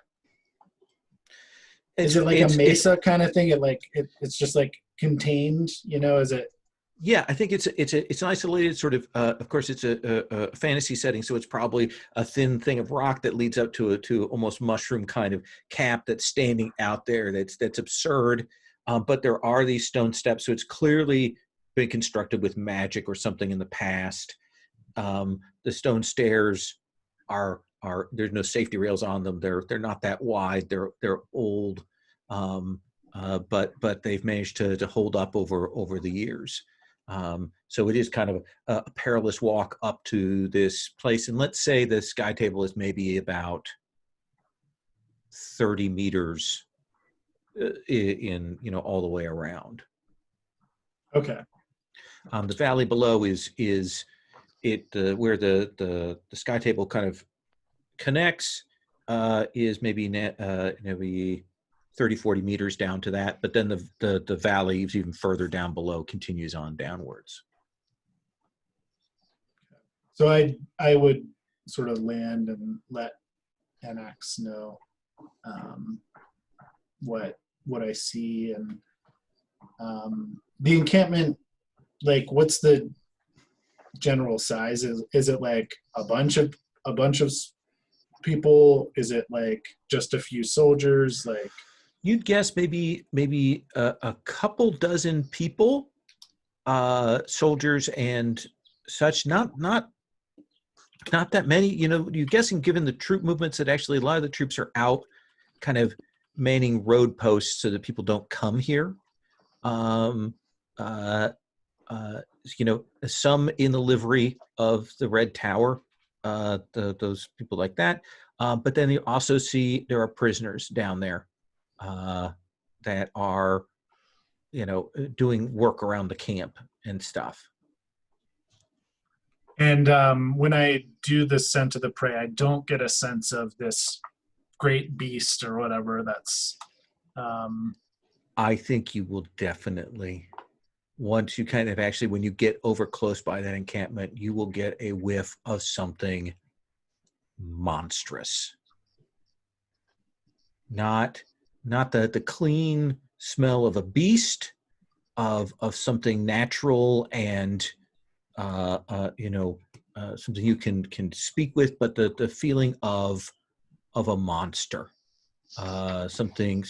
C: mesa kind of thing? It's just like contained, is it?
A: Yeah, I think it's an isolated sort of course it's a fantasy setting, so it's probably a thin thing of rock that leads up to almost mushroom kind of cap that's standing out there. That's absurd, but there are these stone steps, so it's clearly been constructed with magic or something in the past. The stone stairs are there's no safety rails on them. They're not that wide. They're old, but they've managed to hold up over the years. So it is kind of a perilous walk up to this place. And let's say the sky table is maybe about 30 meters in all the way around.
C: Okay.
A: The valley below is where the sky table kind of connects is maybe 30, 40 meters down to that, but then the valley is even further down below, continues on downwards.
C: So I would sort of land and let NX know what I see, and the encampment, like, what's the general size? Is it like a bunch of people? Is it like just a few soldiers? Like,
A: you'd guess maybe a couple dozen people, soldiers and such. Not that many. You're guessing, given the troop movements, that actually a lot of the troops are out, kind of manning road posts so that people don't come here. Some in the livery of the Red Tower, those people like that. But then you also see there are prisoners down there that are, doing work around the camp and stuff.
C: And when I do the scent of the prey, I don't get a sense of this great beast or whatever that's...
A: I think you will definitely, once you kind of actually, when you get over close by that encampment, you will get a whiff of something monstrous. Not the clean smell of a beast, of something natural and something you can speak with, but the feeling of a monster, something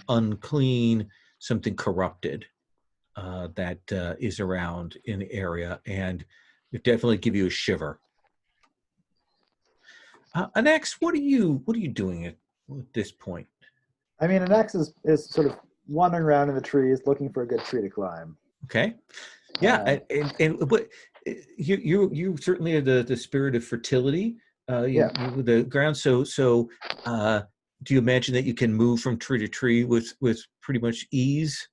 A: unclean, something corrupted, that is around in the area, and it definitely give you a shiver. Anex, what are you doing at this point?
B: I mean, Anex is sort of wandering around in the trees looking for a good tree to climb.
A: Okay. Yeah, but you certainly are the spirit of fertility. The ground. So do you imagine that you can move from tree to tree with pretty much ease?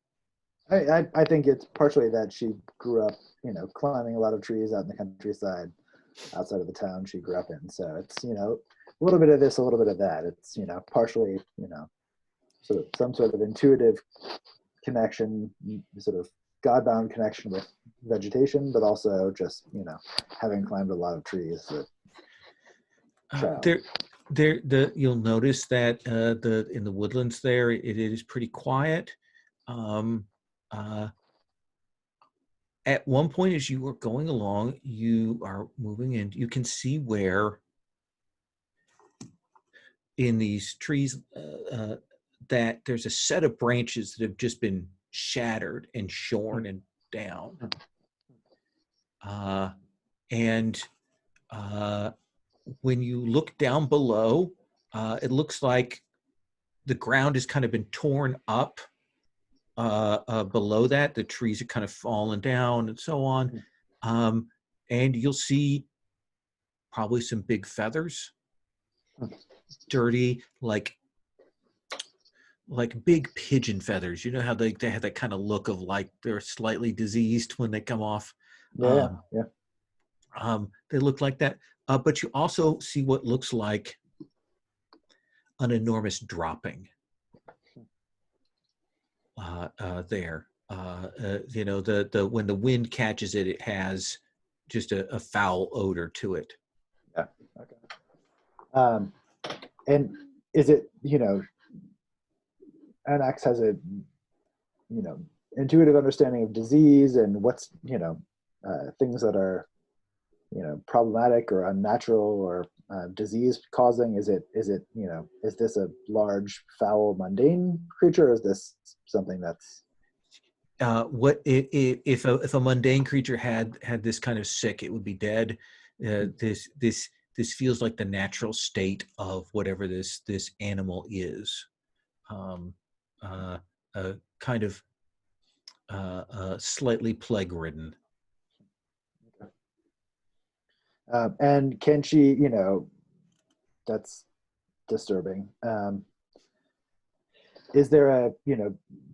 B: I think it's partially that she grew up, climbing a lot of trees out in the countryside, outside of the town she grew up in. So it's, a little bit of this, a little bit of that. It's, partially, sort of some sort of intuitive connection, sort of Godbound connection with vegetation, but also just, having climbed a lot of trees.
A: You'll notice that in the woodlands there, it is pretty quiet. At one point, as you are going along, you are moving, and you can see where in these trees that there's a set of branches that have just been shattered and shorn and down. And when you look down below, it looks like the ground has kind of been torn up. Below that, the trees are kind of fallen down and so on. And you'll see probably some big feathers, dirty, like big pigeon feathers. You know how they have that kind of look of like they're slightly diseased when they come off.
B: Yeah.
A: They look like that. But you also see what looks like an enormous dropping there. When the wind catches it, it has just a foul odor to it.
B: Yeah. Okay. And is it, Anax has a, intuitive understanding of disease and what's, things that are, problematic or unnatural or disease causing? Is this a large, foul, mundane creature, or is this something that's
A: what if a mundane creature had this kind of sick, it would be dead. This feels like the natural state of whatever this animal is. Kind of slightly plague-ridden.
B: and can she, that's disturbing. Is there a,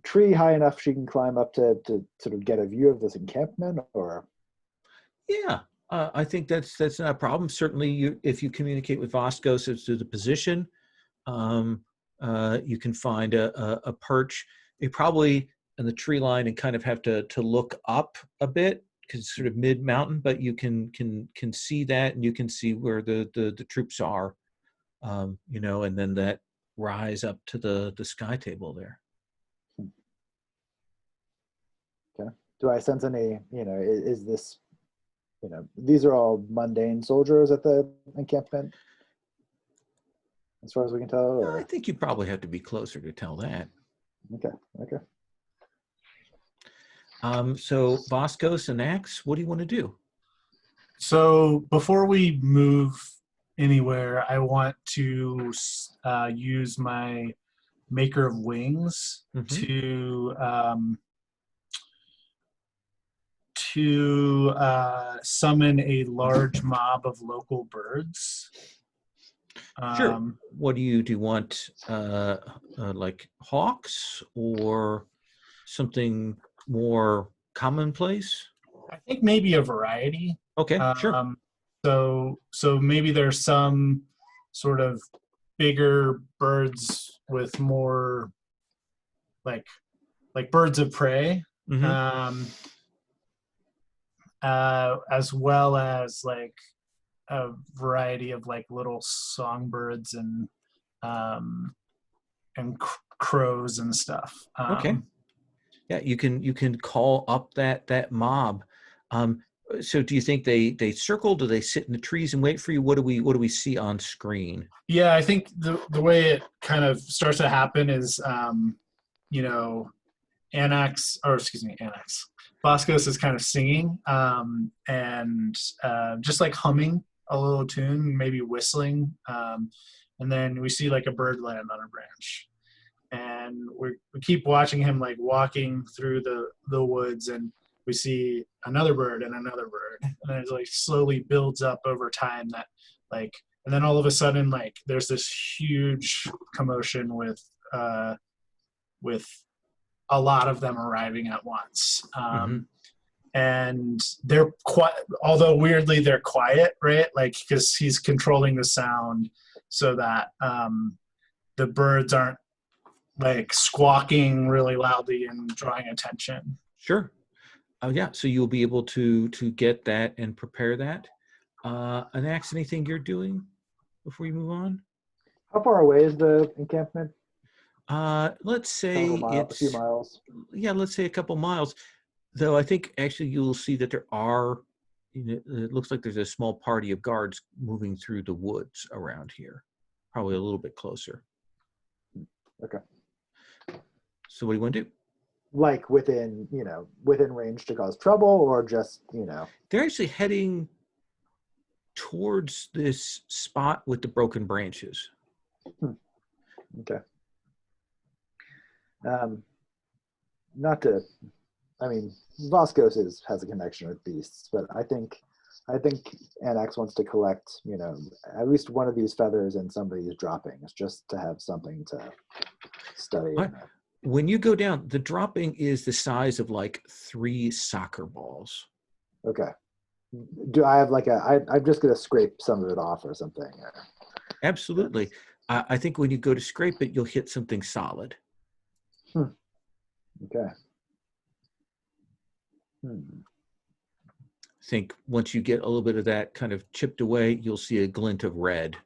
B: tree high enough she can climb up to sort of get a view of this encampment, or?
A: Yeah, I think that's not a problem. Certainly, if you communicate with Voskos as to the position, you can find a perch. You probably in the tree line and kind of have to look up a bit because it's sort of mid mountain, but you can see that, and you can see where the troops are, and then that rise up to the sky table there.
B: Okay. Do I sense any, is this, these are all mundane soldiers at the encampment, as far as we can tell? Or?
A: I think you probably have to be closer to tell that.
B: Okay.
A: So Voskos and Axe, what do you want to do?
C: So before we move anywhere, I want to use my Maker of Wings to summon a large mob of local birds.
A: Sure. What do you want? Like hawks or something more commonplace?
C: I think maybe a variety.
A: Okay, sure.
C: So maybe there's some sort of bigger birds with more like birds of prey, as well as like a variety of like little songbirds and crows and stuff.
A: Okay. Yeah, you can call up that mob. So do you think they circle? Do they sit in the trees and wait for you? What do we see on screen?
C: Yeah, I think the way it kind of starts to happen is, Voskos is kind of singing and just like humming a little tune, maybe whistling, and then we see like a bird land on a branch, and we keep watching him like walking through the woods, and we see another bird and another bird, and then it like slowly builds up over time that like, and then all of a sudden like there's this huge commotion with a lot of them arriving at once. And they're quiet, although weirdly they're quiet, right? Like, because he's controlling the sound so that the birds aren't like squawking really loudly and drawing attention.
A: Sure. Yeah, so you'll be able to get that and prepare that. Anax, anything you're doing before you move on?
B: How far away is the encampment?
A: Let's say
B: a few miles.
A: Yeah, let's say a couple miles. Though I think actually you'll see that there are, it looks like there's a small party of guards moving through the woods around here, probably a little bit closer.
B: Okay.
A: So what do you want to do?
B: Like within range to cause trouble, or just,
A: They're actually heading towards this spot with the broken branches.
B: Okay. Voskos has a connection with beasts, but I think Anax wants to collect, at least one of these feathers in some of these droppings, just to have something to study.
A: When you go down, the dropping is the size of like 3 soccer balls.
B: Okay. Do I have I'm just going to scrape some of it off or something?
A: Absolutely. I think when you go to scrape it, you'll hit something solid.
B: Okay.
A: I think once you get a little bit of that kind of chipped away, you'll see a glint of red.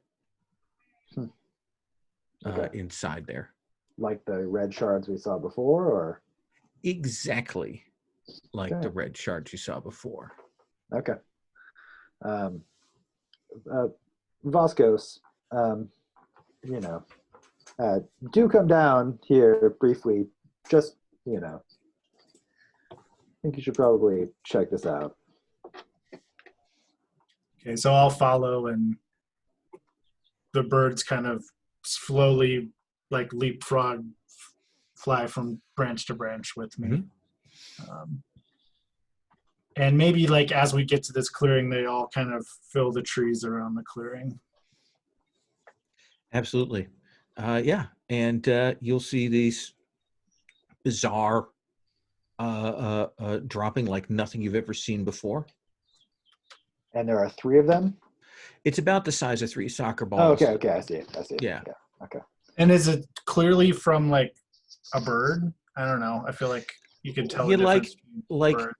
A: inside there.
B: Like the red shards we saw before, or?
A: Exactly like
B: Okay.
A: the red shards you saw before.
B: Okay. Voskos, do come down here briefly. Just, I think you should probably check this out.
C: Okay, so I'll follow, and the birds kind of slowly, like leapfrog, fly from branch to branch with me. And maybe like as we get to this clearing, they all kind of fill the trees around the clearing.
A: Absolutely. Yeah. And you'll see these bizarre dropping like nothing you've ever seen before.
B: And there are 3 of them?
A: It's about the size of 3 soccer
B: Oh,
A: balls.
B: okay. I see it.
A: Yeah.
B: Okay.
C: And is it clearly from like a bird? I don't know. I feel like you can tell.
A: Yeah,
C: the difference
A: like
C: between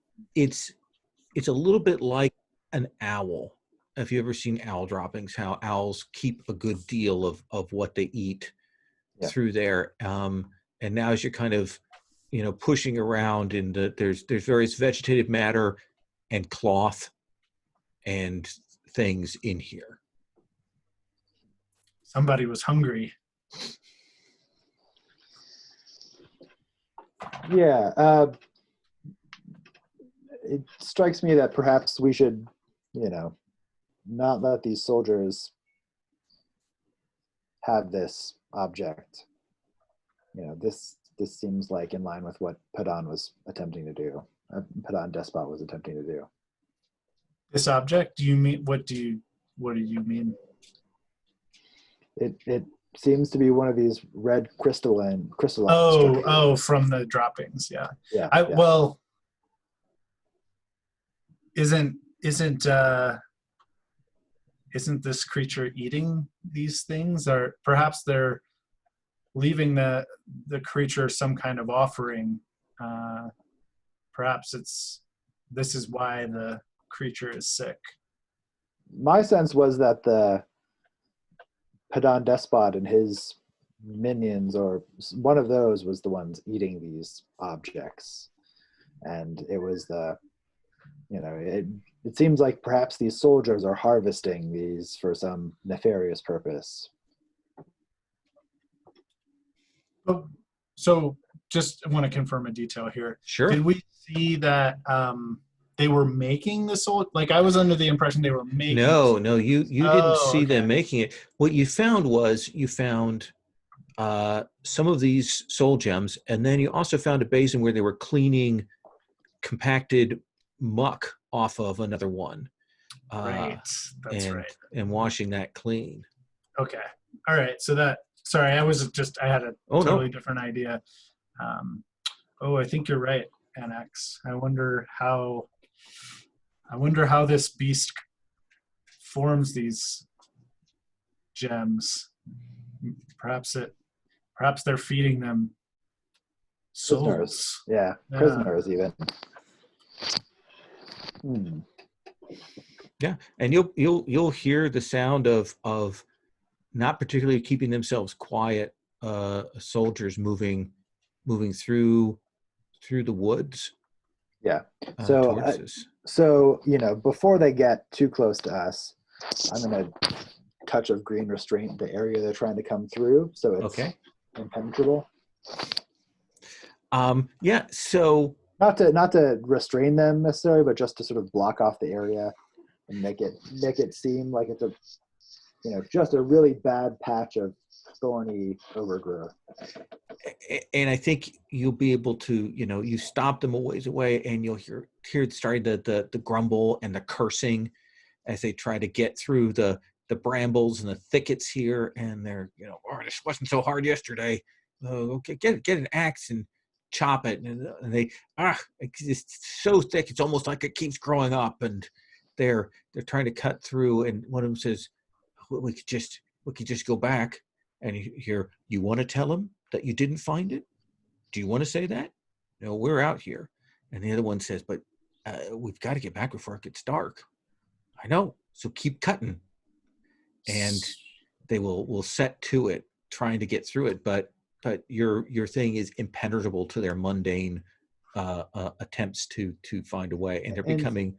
A: it's a little bit like an owl. Have you ever seen owl droppings? How owls keep a good deal of what they eat through there. And now as you're kind of, pushing around in there's various vegetative matter and cloth and things in here.
C: Somebody was hungry.
B: Yeah. It strikes me that perhaps we should, not let these soldiers have this object. This seems like in line with what Padan was attempting to do. Padan Despot was attempting to do.
C: This object? Do you mean what do you mean?
B: It seems to be one of these red crystalline
C: Oh, from the droppings. Yeah. Well, isn't this creature eating these things, or perhaps they're leaving the creature some kind of offering? Perhaps this is why the creature is sick.
B: My sense was that the Padan Despot and his minions, or one of those, was the ones eating these objects, and it was it seems like perhaps these soldiers are harvesting these for some nefarious purpose.
C: Oh, so just want to confirm a detail here.
A: Sure.
C: Did we see that they were making the soul? Like, I was under the impression they were making.
A: No, you didn't see them making it. What you found was some of these soul gems, and then you also found a basin where they were cleaning compacted muck off of another one.
C: Right. That's right.
A: And washing that clean.
C: Okay. All right. So sorry, I had a totally different idea. I think you're right, Annex. I wonder how this beast forms these gems. Perhaps they're feeding them souls.
B: Prisoners. Yeah, prisoners even.
A: Yeah, and you'll hear the sound of not particularly keeping themselves quiet. Soldiers moving through the woods.
B: Yeah.
A: Towards us.
B: So before they get too close to us, I'm gonna touch of green restraint the area they're trying to come through, so it's impenetrable.
A: Yeah. So
B: not to restrain them necessarily, but just to sort of block off the area and make it seem like it's just a really bad patch of thorny overgrowth.
A: And I think you'll be able to, you stop them a ways away, and you'll hear starting the grumble and the cursing as they try to get through the brambles and the thickets here. And they're, this wasn't so hard yesterday. Okay, get an axe and chop it. And they, it's so thick, it's almost like it keeps growing up. And they're trying to cut through. And one of them says, we could just go back. And you hear, you want to tell him that you didn't find it? Do you want to say that? No, we're out here. And the other one says, but we've got to get back before it gets dark. I know. So keep cutting. And they will set to it. trying to get through it, but your thing is impenetrable to their mundane attempts to find a way, and they're becoming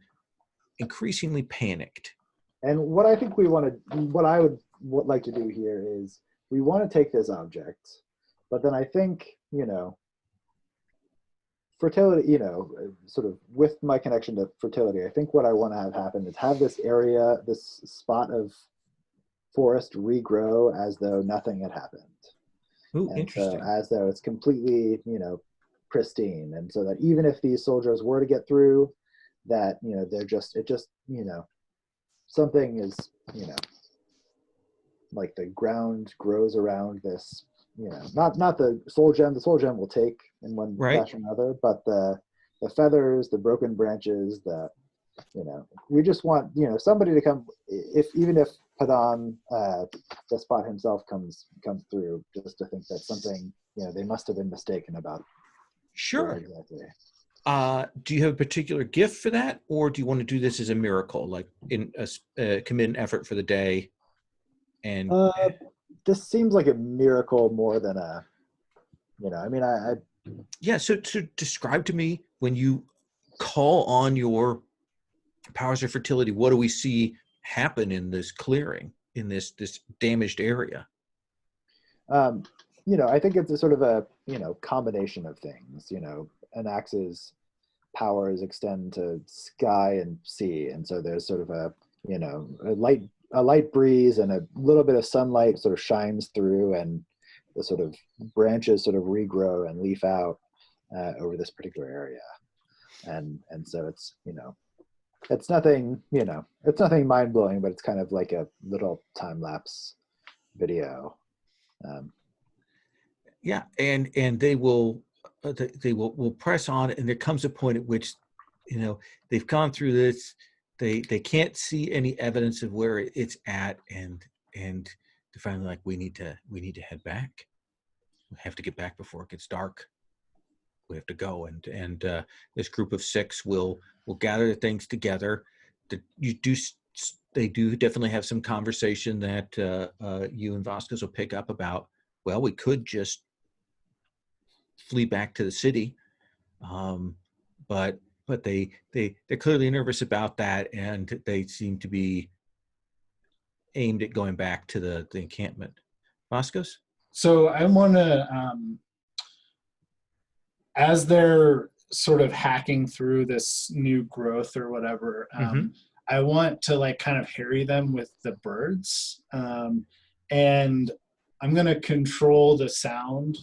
A: increasingly panicked.
B: And what I think what I would like to do here is we want to take this object, but then I think, fertility, sort of with my connection to fertility, I think what I want to have happen is have this area, this spot of forest regrow as though nothing had happened.
A: Ooh,
B: And
A: interesting.
B: so as though it's completely, pristine. And so that even if these soldiers were to get through, that, something is, like the ground grows around this, not the soul gem. The soul gem will take in one fashion or another, but the feathers, the broken branches, we just want, somebody to come, even if Padan, Despot himself comes through, just to think that something, they must have been mistaken about.
A: Sure.
B: Exactly.
A: Do you have a particular gift for that, or do you want to do this as a miracle, like in commit an effort for the day? And
B: this seems like a miracle more than a,
A: yeah. So describe to me, when you call on your powers of fertility, what do we see happen in this clearing, in this damaged area?
B: I think it's a sort of a, combination of things. Anax's powers extend to sky and sea, and so there's sort of a, a light breeze and a little bit of sunlight sort of shines through, and the sort of branches sort of regrow and leaf out over this particular area, and so it's, it's nothing, it's nothing mind blowing, but it's kind of like a little time lapse video.
A: Yeah, and they will press on, and there comes a point at which, they've gone through this, they can't see any evidence of where it's at, and they're finally like, we need to head back. We have to get back before it gets dark. We have to go, and this group of 6 will gather the things together. They do definitely have some conversation that you and Vasquez will pick up about. Well, we could just flee back to the city, but they're clearly nervous about that, and they seem to be aimed at going back to the encampment. Vasquez?
C: So I want to, as they're sort of hacking through this new growth or whatever, I want to like kind of harry them with the birds, and I'm going to control the sound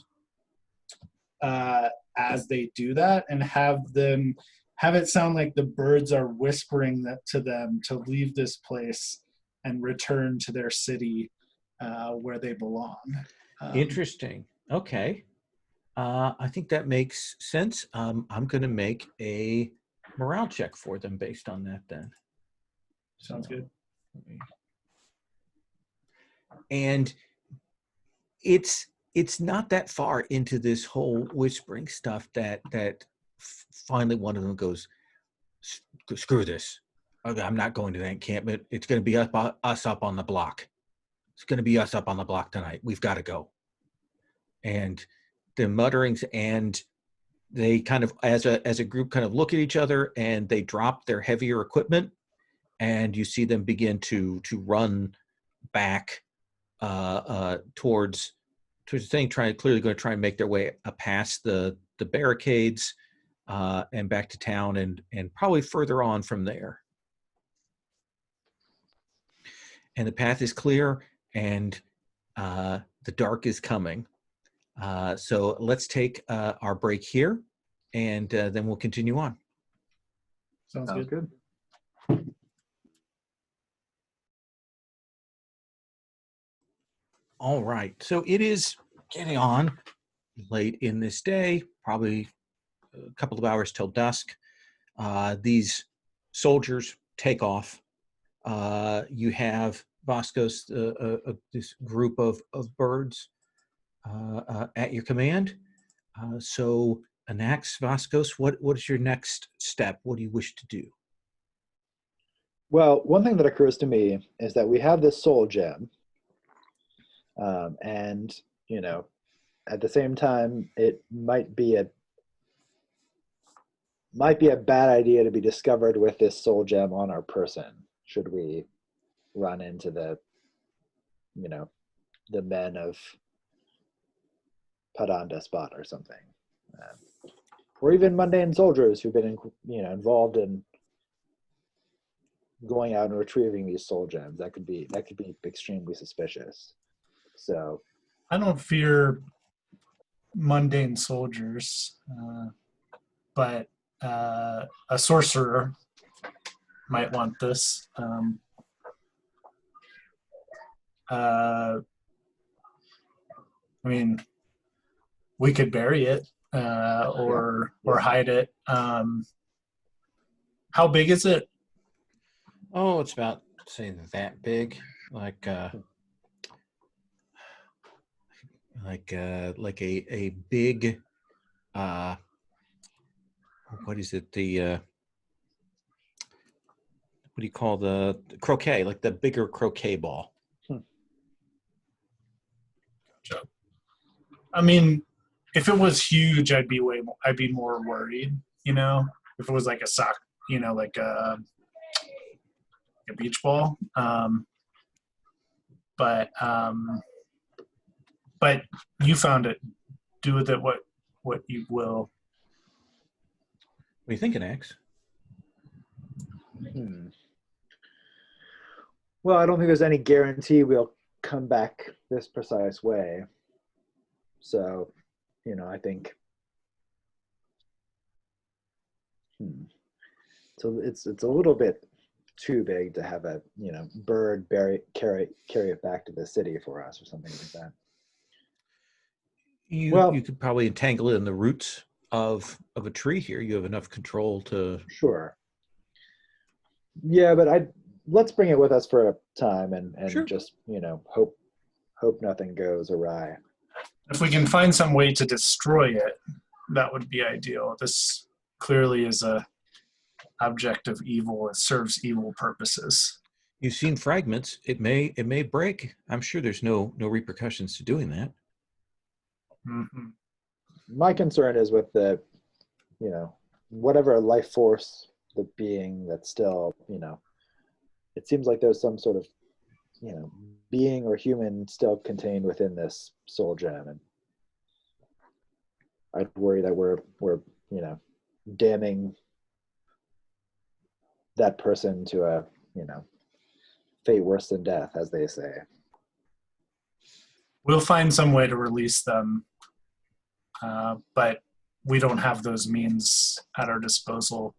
C: as they do that, and have it sound like the birds are whispering that to them to leave this place and return to their city where they belong.
A: Interesting. Okay. I think that makes sense. I'm going to make a morale check for them based on that then.
C: Sounds good.
A: And it's not that far into this whole whispering stuff that finally one of them goes, screw this. I'm not going to that encampment. It's going to be us up on the block. It's going to be us up on the block tonight. We've got to go. And the mutterings, and they kind of, as a group, kind of look at each other, and they drop their heavier equipment, and you see them begin to run back towards the thing, clearly going to try and make their way past the barricades and back to town, and probably further on from there. And the path is clear, and the dark is coming. So let's take our break here, and then we'll continue on.
C: Sounds good.
A: All right. So it is getting on late in this day, probably a couple of hours till dusk. These soldiers take off. You have Vasquez, this group of birds at your command. So Anax, Vasquez, what is your next step? What do you wish to do?
B: Well, one thing that occurs to me is that we have this soul gem. And at the same time, it might be a bad idea to be discovered with this soul gem on our person. Should we run into the men of Padan Despot or something, or even mundane soldiers who've been involved in going out and retrieving these soul gems. That could be extremely suspicious. So
C: I don't fear mundane soldiers, but a sorcerer might want this. I mean, we could bury it or hide it. How big is it?
A: Oh, it's about, say, that big, like a big, what is it? What do you call the croquet? Like the bigger croquet ball.
C: I mean, if it was huge, I'd be more worried. If it was like a sock, like a beach ball. But you found it. Do with it what you will.
A: What are you thinking, X?
B: Well, I don't think there's any guarantee we'll come back this precise way. So, I think. So it's a little bit too big to have a bird carry it back to the city for us or something like that.
A: You could probably entangle it in the roots of a tree here. You have enough control to.
B: Sure. Yeah, but let's bring it with us for a time and
A: Sure.
B: Just hope nothing goes awry.
C: If we can find some way to destroy it, that would be ideal. This clearly is a object of evil. It serves evil purposes.
A: You've seen fragments. It may break. I'm sure there's no repercussions to doing that.
C: Mm-hmm.
B: My concern is with the, whatever life force, the being that's still, it seems like there's some sort of, being or human still contained within this soul gem, and I'd worry that we're damning that person to a, fate worse than death, as they say.
C: We'll find some way to release them, but we don't have those means at our disposal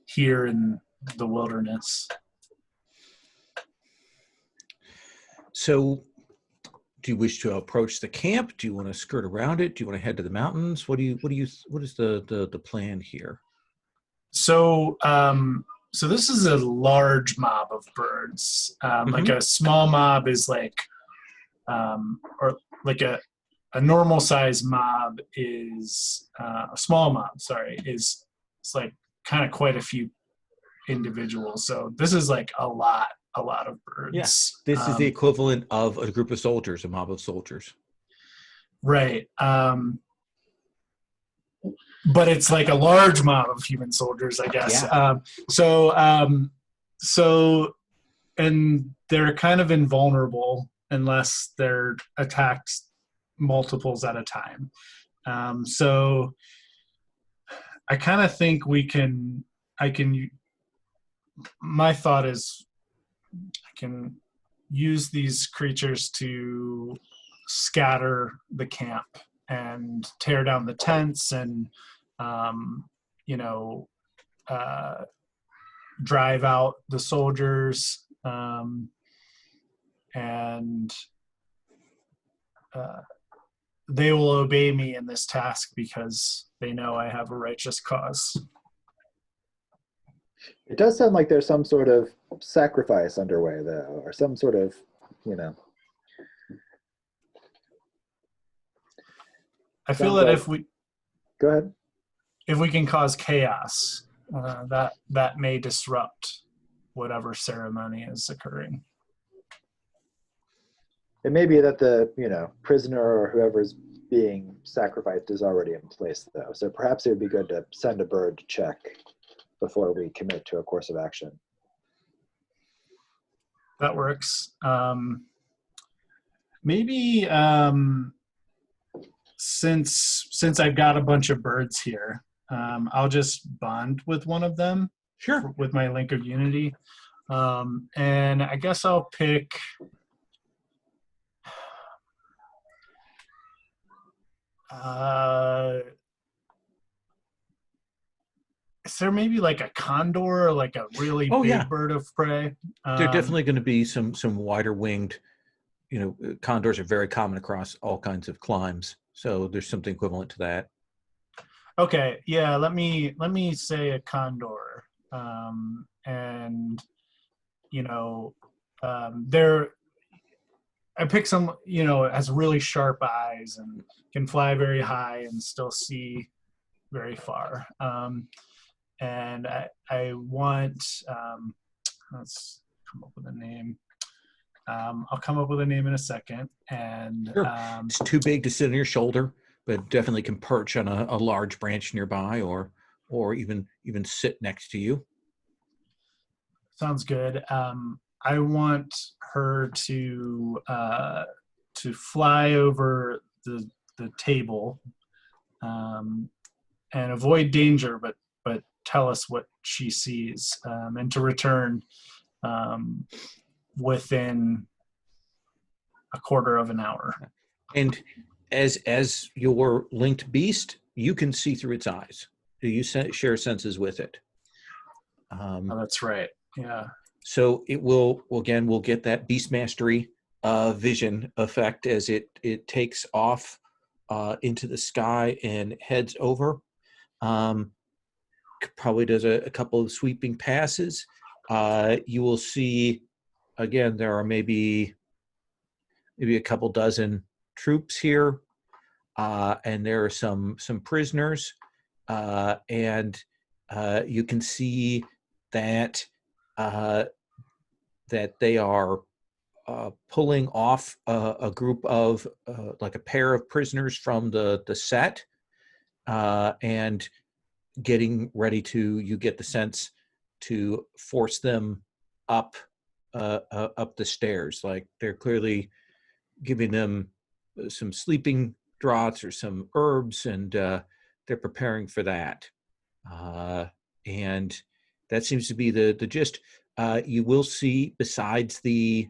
C: here in the wilderness.
A: So, do you wish to approach the camp? Do you want to skirt around it? Do you want to head to the mountains? What is the plan here?
C: So this is a large mob of birds. Like a small mob is like, or like a normal size mob is a small mob. Sorry, it's like kind of quite a few individuals. So this is like a lot of birds.
A: Yes, this is the equivalent of a group of soldiers, a mob of soldiers.
C: Right. But it's like a large mob of human soldiers, I guess.
A: Yeah.
C: So, and they're kind of invulnerable unless they're attacked multiples at a time. So I kind of think my thought is I can use these creatures to scatter the camp and tear down the tents and, drive out the soldiers, and they will obey me in this task because they know I have a righteous cause.
B: It does sound like there's some sort of sacrifice underway, though, or some sort of,
C: I feel that if we
B: go ahead,
C: if we can cause chaos, that may disrupt whatever ceremony is occurring.
B: It may be that the prisoner or whoever's being sacrificed is already in place, though. So perhaps it would be good to send a bird to check before we commit to a course of action.
C: That works. Maybe since I've got a bunch of birds here, I'll just bond with one of them.
A: Sure.
C: With my Link of Unity. And I guess I'll pick... is there maybe like a condor or like a really big bird of prey?
A: There are definitely going to be some wider winged, condors are very common across all kinds of climes. So there's something equivalent to that.
C: Okay, yeah, let me say a condor. And I pick some, has really sharp eyes and can fly very high and still see very far. And I want, let's come up with a name. I'll come up with a name in a second. And
A: sure. It's too big to sit on your shoulder, but definitely can perch on a large branch nearby, or even sit next to you.
C: Sounds good. I want her to fly over the table and avoid danger, but tell us what she sees, and to return within a quarter of an hour.
A: And as your linked beast, you can see through its eyes. Do you share senses with it?
C: Oh, that's right. Yeah.
A: So it will, again, we'll get that beast mastery vision effect as it takes off into the sky and heads over. Probably does a couple of sweeping passes. You will see, again, there are maybe a couple dozen troops here, and there are some prisoners, and you can see that that they are pulling off a group of like a pair of prisoners from the set, and getting ready to, you get the sense, to force them up the stairs. Like they're clearly giving them some sleeping draughts or some herbs, and they're preparing for that. And that seems to be the gist. You will see, besides the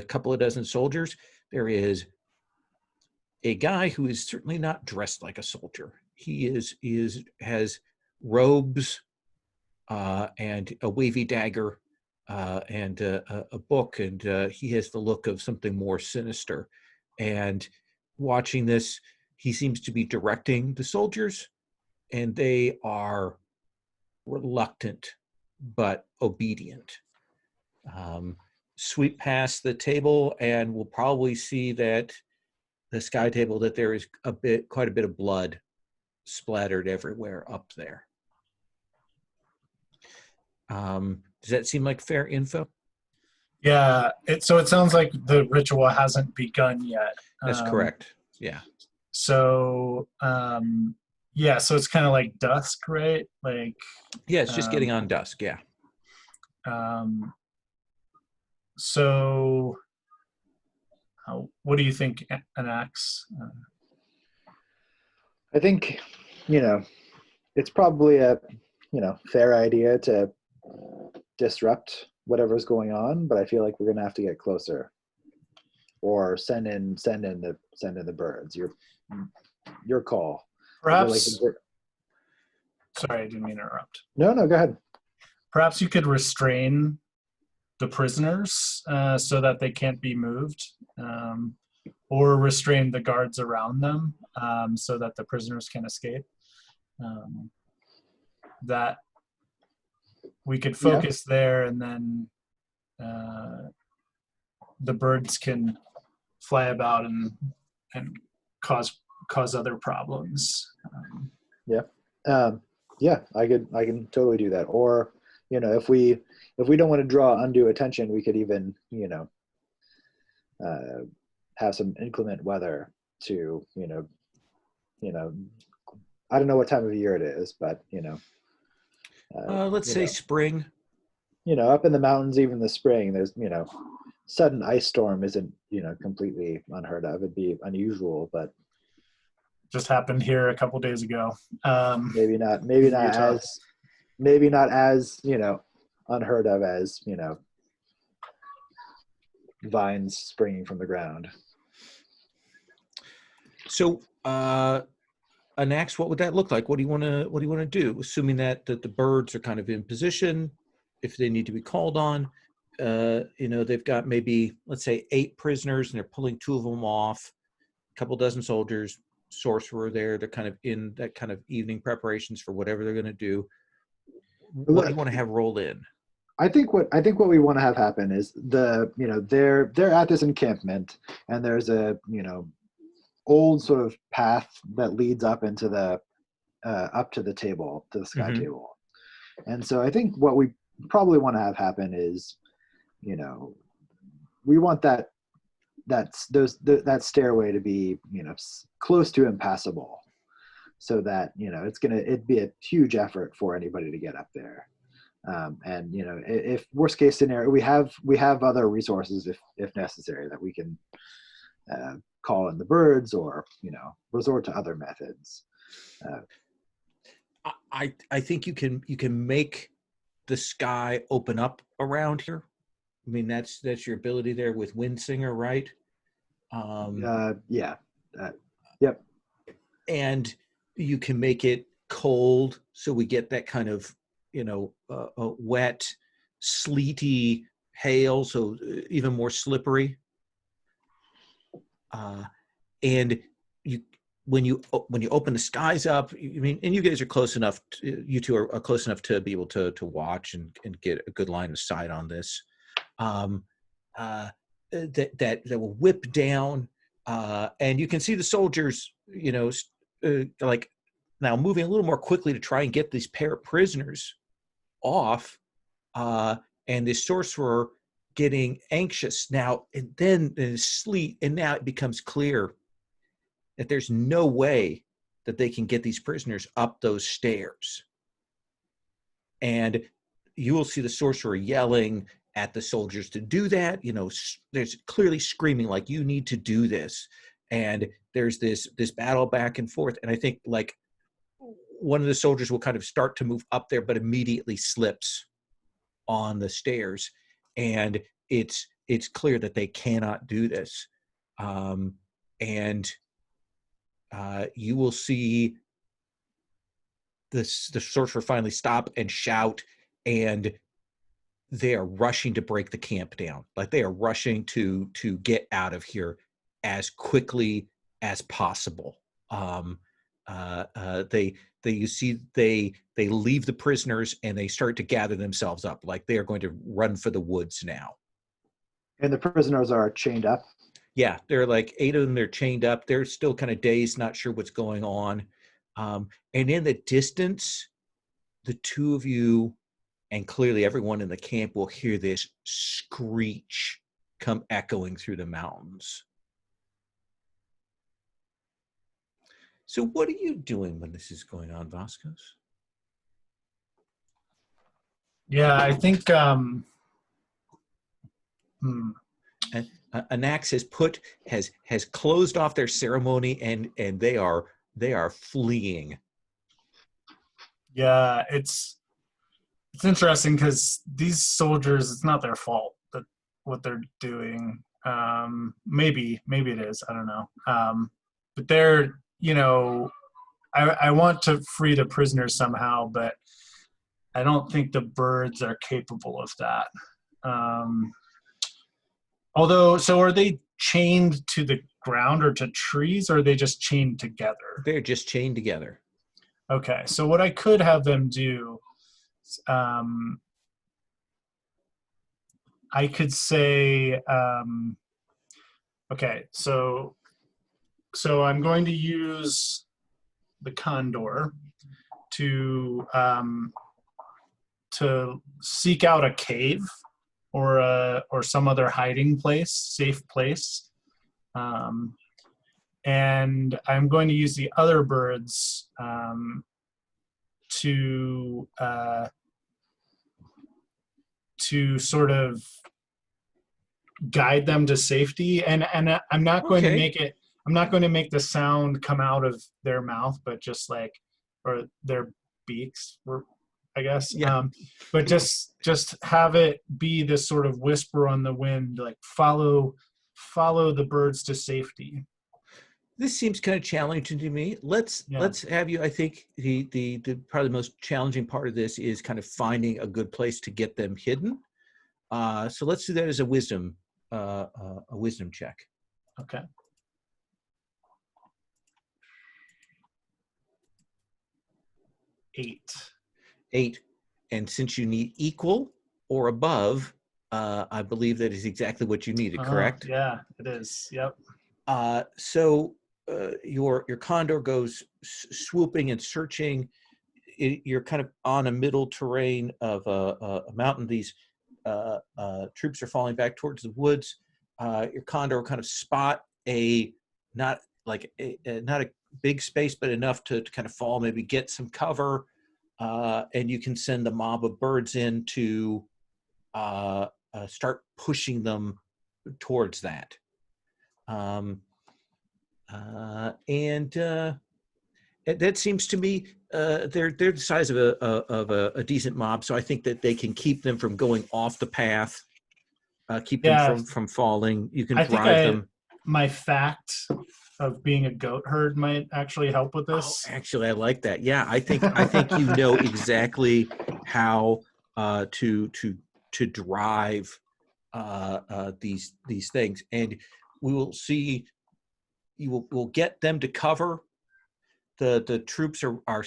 A: couple of dozen soldiers, there is a guy who is certainly not dressed like a soldier. He has robes and a wavy dagger and a book, and he has the look of something more sinister. And watching this, he seems to be directing the soldiers, and they are reluctant but obedient. Sweep past the table, and we'll probably see that the sky table, that there is quite a bit of blood splattered everywhere up there. Does that seem like fair info?
C: Yeah. So it sounds like the ritual hasn't begun yet.
A: That's correct. Yeah.
C: So yeah. So it's kind of like dusk, right? Like.
A: Yeah, it's just getting on dusk. Yeah.
C: So, what do you think, Anax?
B: I think, it's probably a, fair idea to disrupt whatever's going on, but I feel like we're gonna have to get closer, or send in the birds. Your call.
C: Perhaps. Sorry, I didn't mean to interrupt.
B: No, go ahead.
C: Perhaps you could restrain the prisoners so that they can't be moved, or restrain the guards around them so that the prisoners can escape. That we could focus there, and then the birds can fly about and cause other problems.
B: I can totally do that. Or if we don't want to draw undue attention, we could even have some inclement weather to, I don't know what time of year it is, but
A: Let's say spring.
B: Up in the mountains, even in the spring, there's sudden ice storm isn't completely unheard of. It'd be unusual, but
C: just happened here a couple days ago.
B: Maybe not as unheard of as vines springing from the ground.
A: So an axe, what would that look like? What do you want to do? Assuming that the birds are kind of in position, if they need to be called on, they've got maybe, let's say, 8 prisoners, and they're pulling 2 of them off. A couple dozen soldiers, sorcerer there. They're kind of in that kind of evening preparations for whatever they're going to do. What do you want to have roll in?
B: I think what we want to have happen is they're at this encampment, and there's a old sort of path that leads up into the up to the table, to the sky
A: Mm-hmm.
B: table. And so I think what we probably want to have happen is we want that stairway to be close to impassable, so that it'd be a huge effort for anybody to get up there. And if worst case scenario, we have other resources if necessary, that we can call in the birds, or resort to other methods.
A: I think you can make the sky open up around here. I mean, that's your ability there with Windsinger, right?
B: Yeah. Yep.
A: And you can make it cold, so we get that kind of wet, sleety hail, so even more slippery. And when you open the skies up, and you guys are close enough. You two are close enough to be able to watch and get a good line of sight on this. That will whip down, and you can see the soldiers, like now moving a little more quickly to try and get these pair of prisoners off, and the sorcerer getting anxious now. And then there's sleet, and now it becomes clear that there's no way that they can get these prisoners up those stairs. And you will see the sorcerer yelling at the soldiers to do that. There's clearly screaming like, you need to do this. And there's this battle back and forth. And I think like one of the soldiers will kind of start to move up there, but immediately slips on the stairs. And it's clear that they cannot do this. And you will see the sorcerer finally stop and shout, and they are rushing to break the camp down. Like, they are rushing to get out of here as quickly as possible. They leave the prisoners, and they start to gather themselves up, like they are going to run for the woods now.
B: And the prisoners are chained up?
A: Yeah, they're like 8 of them. They're chained up. They're still kind of dazed, not sure what's going on. And in the distance, the 2 of you, and clearly everyone in the camp, will hear this screech come echoing through the mountains. So what are you doing when this is going on, Vascos?
C: Yeah, I think
A: Anax has closed off their ceremony, and they are fleeing.
C: Yeah, it's interesting because these soldiers, it's not their fault that what they're doing. Maybe it is. I don't know. But they're, I want to free the prisoners somehow, but I don't think the birds are capable of that. Although, so are they chained to the ground or to trees, or are they just chained together?
A: They're just chained together.
C: Okay, so what I could have them do, I could say, okay, so I'm going to use the condor to seek out a cave or some other hiding place, safe place. And I'm going to use the other birds to sort of guide them to safety. And I'm not going to make it. I'm not going to make the sound come out of their mouth, but just like, or their beaks, I guess.
A: Yeah.
C: But just have it be this sort of whisper on the wind, like follow the birds to safety.
A: This seems kind of challenging to me. Let's have you. I think the probably the most challenging part of this is kind of finding a good place to get them hidden. So let's do that as a wisdom check.
C: Okay. 8.
A: And since you need equal or above, I believe that is exactly what you needed. Correct?
C: Yeah, it is. Yep.
A: So your condor goes swooping and searching. You're kind of on a middle terrain of a mountain. These troops are falling back towards the woods. Your condor will kind of spot not a big space, but enough to kind of fall, maybe get some cover, and you can send a mob of birds in to start pushing them towards that. That seems to me they're the size of a decent mob, so I think that they can keep them from going off the path, keep them from falling. You can drive them.
C: My fact of being a goat herd might actually help with this.
A: Oh, actually, I like that. Yeah, I think you know exactly how to drive these things, and we will see. We'll get them to cover. The troops are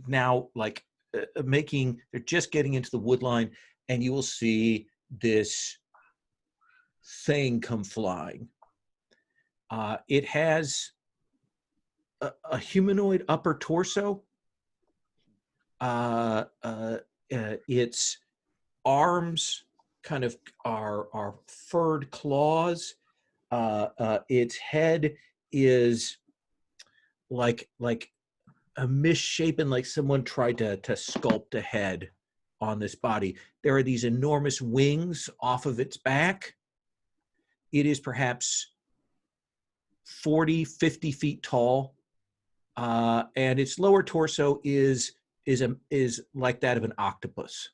A: now like they're just getting into the wood line, and you will see this thing come flying. It has a humanoid upper torso. Its arms kind of are furred claws. Its head is like a misshapen, like someone tried to sculpt a head on this body. There are these enormous wings off of its back. It is perhaps 40, 50 feet tall, and its lower torso is like that of an octopus,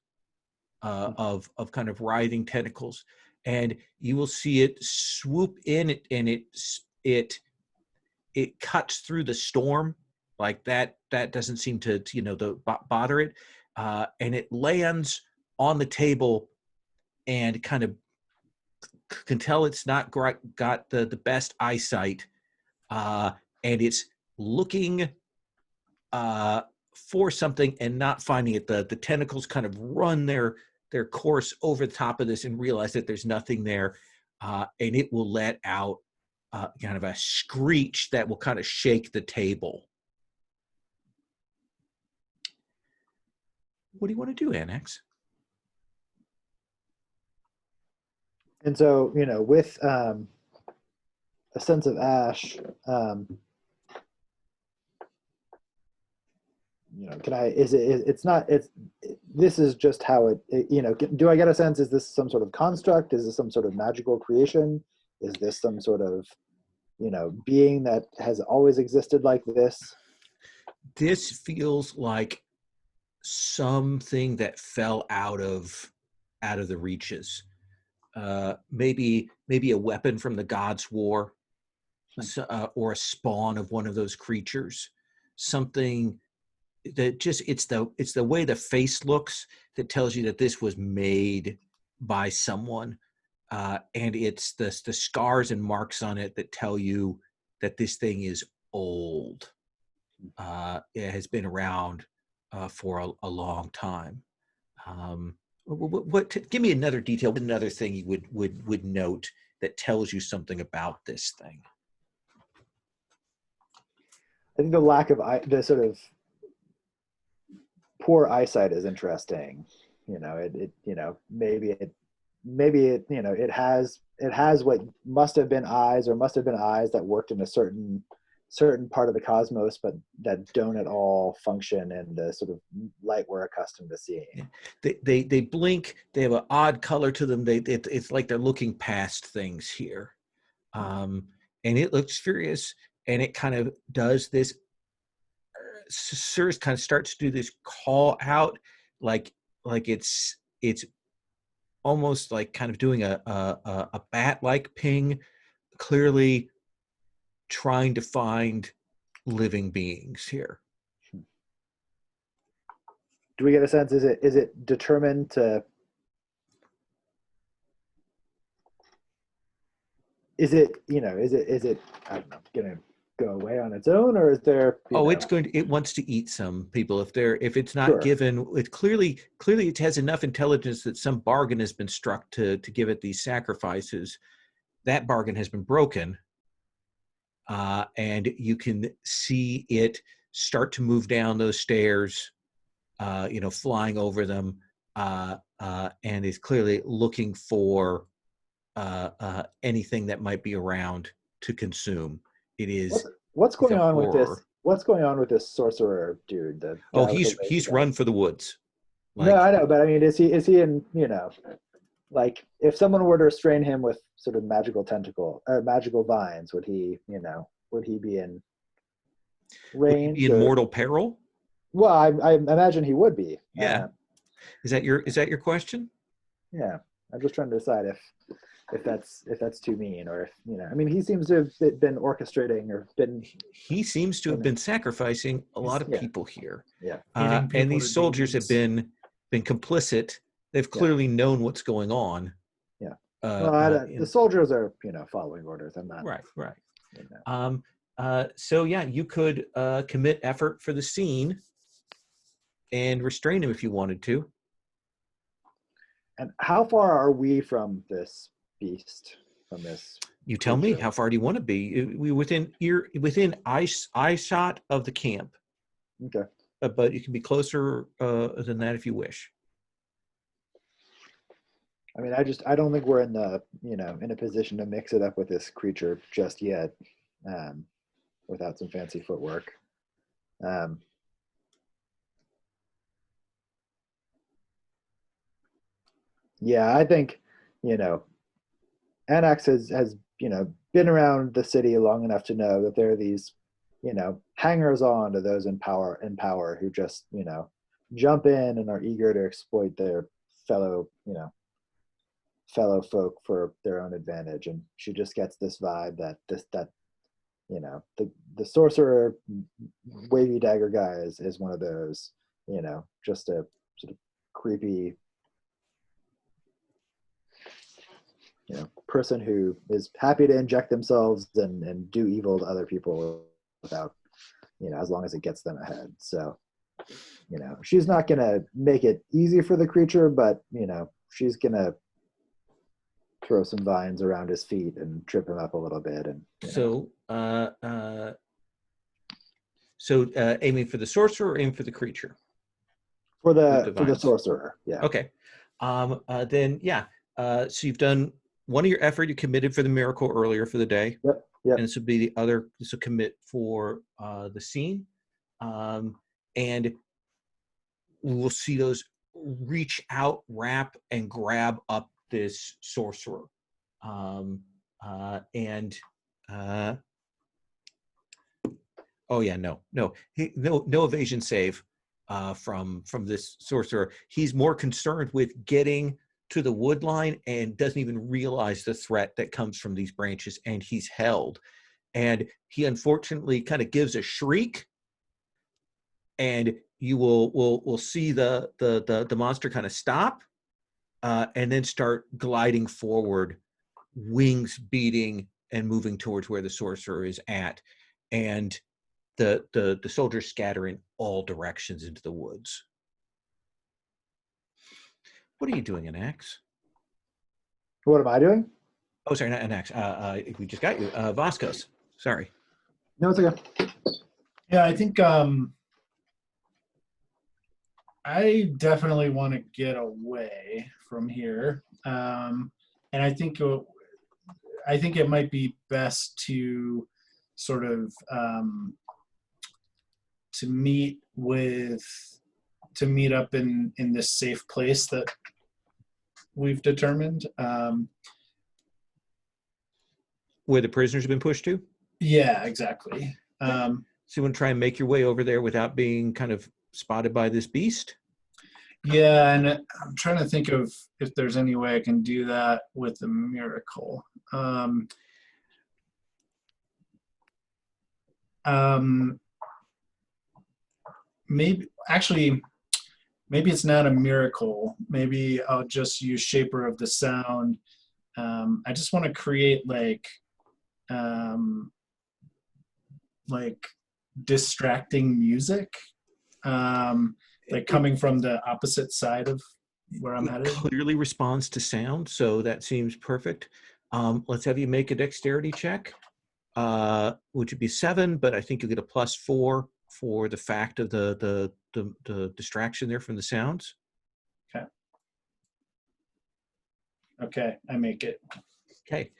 A: of kind of writhing tentacles, and you will see it swoop in, and it cuts through the storm like that. That doesn't seem to bother it, and it lands on the table, and kind of can tell it's not got the best eyesight, and it's looking for something and not finding it. The tentacles kind of run their course over the top of this and realize that there's nothing there, and it will let out kind of a screech that will kind of shake the table. What do you want to do, Annex?
B: And so, with a sense of ash, this is just how do I get a sense, is this some sort of construct? Is this some sort of magical creation? Is this some sort of, being that has always existed like this?
A: This feels like something that fell out of the reaches. Maybe a weapon from the God's War, or a spawn of one of those creatures. Something that just it's the way the face looks that tells you that this was made by someone, and it's the scars and marks on it that tell you that this thing is old. It has been around for a long time. Give me another detail, another thing you would note that tells you something about this thing.
B: I think the lack of the sort of poor eyesight is interesting. Maybe it maybe it has what must have been eyes that worked in a certain part of the cosmos, but that don't at all function in the sort of light we're accustomed to seeing.
A: They blink. They have an odd color to them. It's like they're looking past things here, and it looks furious. And it kind of does this. Sirius kind of starts to do this call out, like it's almost like kind of doing a bat-like ping, clearly trying to find living beings here.
B: Do we get a sense? Is it determined to? Is it I don't know, gonna go away on its own, or is there?
A: It wants to eat some people. If it's not
B: Sure.
A: given, it clearly it has enough intelligence that some bargain has been struck to give it these sacrifices. That bargain has been broken, and you can see it start to move down those stairs, flying over them, and is clearly looking for anything that might be around to consume. It is.
B: What's going on with this?
A: horror.
B: What's going on with this sorcerer dude? The
A: Oh,
B: guy with the
A: he's
B: laser gun?
A: run for the woods.
B: No, I know, but I mean, is he in, like if someone were to restrain him with sort of magical tentacle or magical vines, would he be in range?
A: Be in mortal peril?
B: Well, I imagine he would be.
A: Yeah. Is that your question?
B: Yeah, I'm just trying to decide if that's too mean, or if I mean, he seems to have been orchestrating or been.
A: He seems to have been sacrificing a lot of people here.
B: Yeah.
A: And these soldiers have been complicit. They've clearly known what's going on.
B: Yeah. The soldiers are following orders. I'm not.
A: Right. So yeah, you could commit effort for the scene and restrain him if you wanted to.
B: And how far are we from this beast? From this?
A: You tell me. How far do you want to be? We within eye shot of the camp.
B: Okay.
A: But you can be closer than that if you wish.
B: I mean, I don't think we're in the in a position to mix it up with this creature just yet, without some fancy footwork. Yeah, I think Annax has been around the city long enough to know that there are these hangers on to those in power who just jump in and are eager to exploit their fellow folk for their own advantage. And she just gets this vibe that the sorcerer wavy dagger guy is one of those, just a sort of creepy person who is happy to inject themselves and do evil to other people without, as long as it gets them ahead. So, she's not going to make it easy for the creature, but, she's going to throw some vines around his feet and trip him up a little bit. And
A: so aiming for the sorcerer or aim for the creature?
B: For the sorcerer, yeah.
A: Okay. Then, yeah. So you've done one of your effort you committed for the miracle earlier for the day.
B: Yep.
A: And this would be the other. This will commit for the scene, and we'll see those reach out, wrap, and grab up this sorcerer, and oh yeah, no evasion save from this sorcerer. He's more concerned with getting to the wood line and doesn't even realize the threat that comes from these branches, and he's held. And he unfortunately kind of gives a shriek, and you will see the monster kind of stop and then start gliding forward, wings beating and moving towards where the sorcerer is at. And the soldiers scatter in all directions into the woods. What are you doing, Anax?
B: What am I doing?
A: Oh, sorry, not Anax. We just got you. Vascos. Sorry.
B: No, it's okay.
C: Yeah, I think I definitely want to get away from here, and I think it might be best to sort of to meet with to meet up in this safe place that we've determined.
A: Where the prisoners have been pushed to?
C: Yeah, exactly.
A: So you want to try and make your way over there without being kind of spotted by this beast?
C: Yeah, and I'm trying to think of if there's any way I can do that with a miracle. Maybe actually, maybe it's not a miracle. Maybe I'll just use Shaper of the Sound. I just want to create um, like distracting music, like coming from the opposite side of where I'm headed.
A: Clearly responds to sound, so that seems perfect. Let's have you make a dexterity check, which would be 7, but I think you'll get a +4 for the fact of the distraction there from the sounds.
C: Okay, I make it.
A: Okay.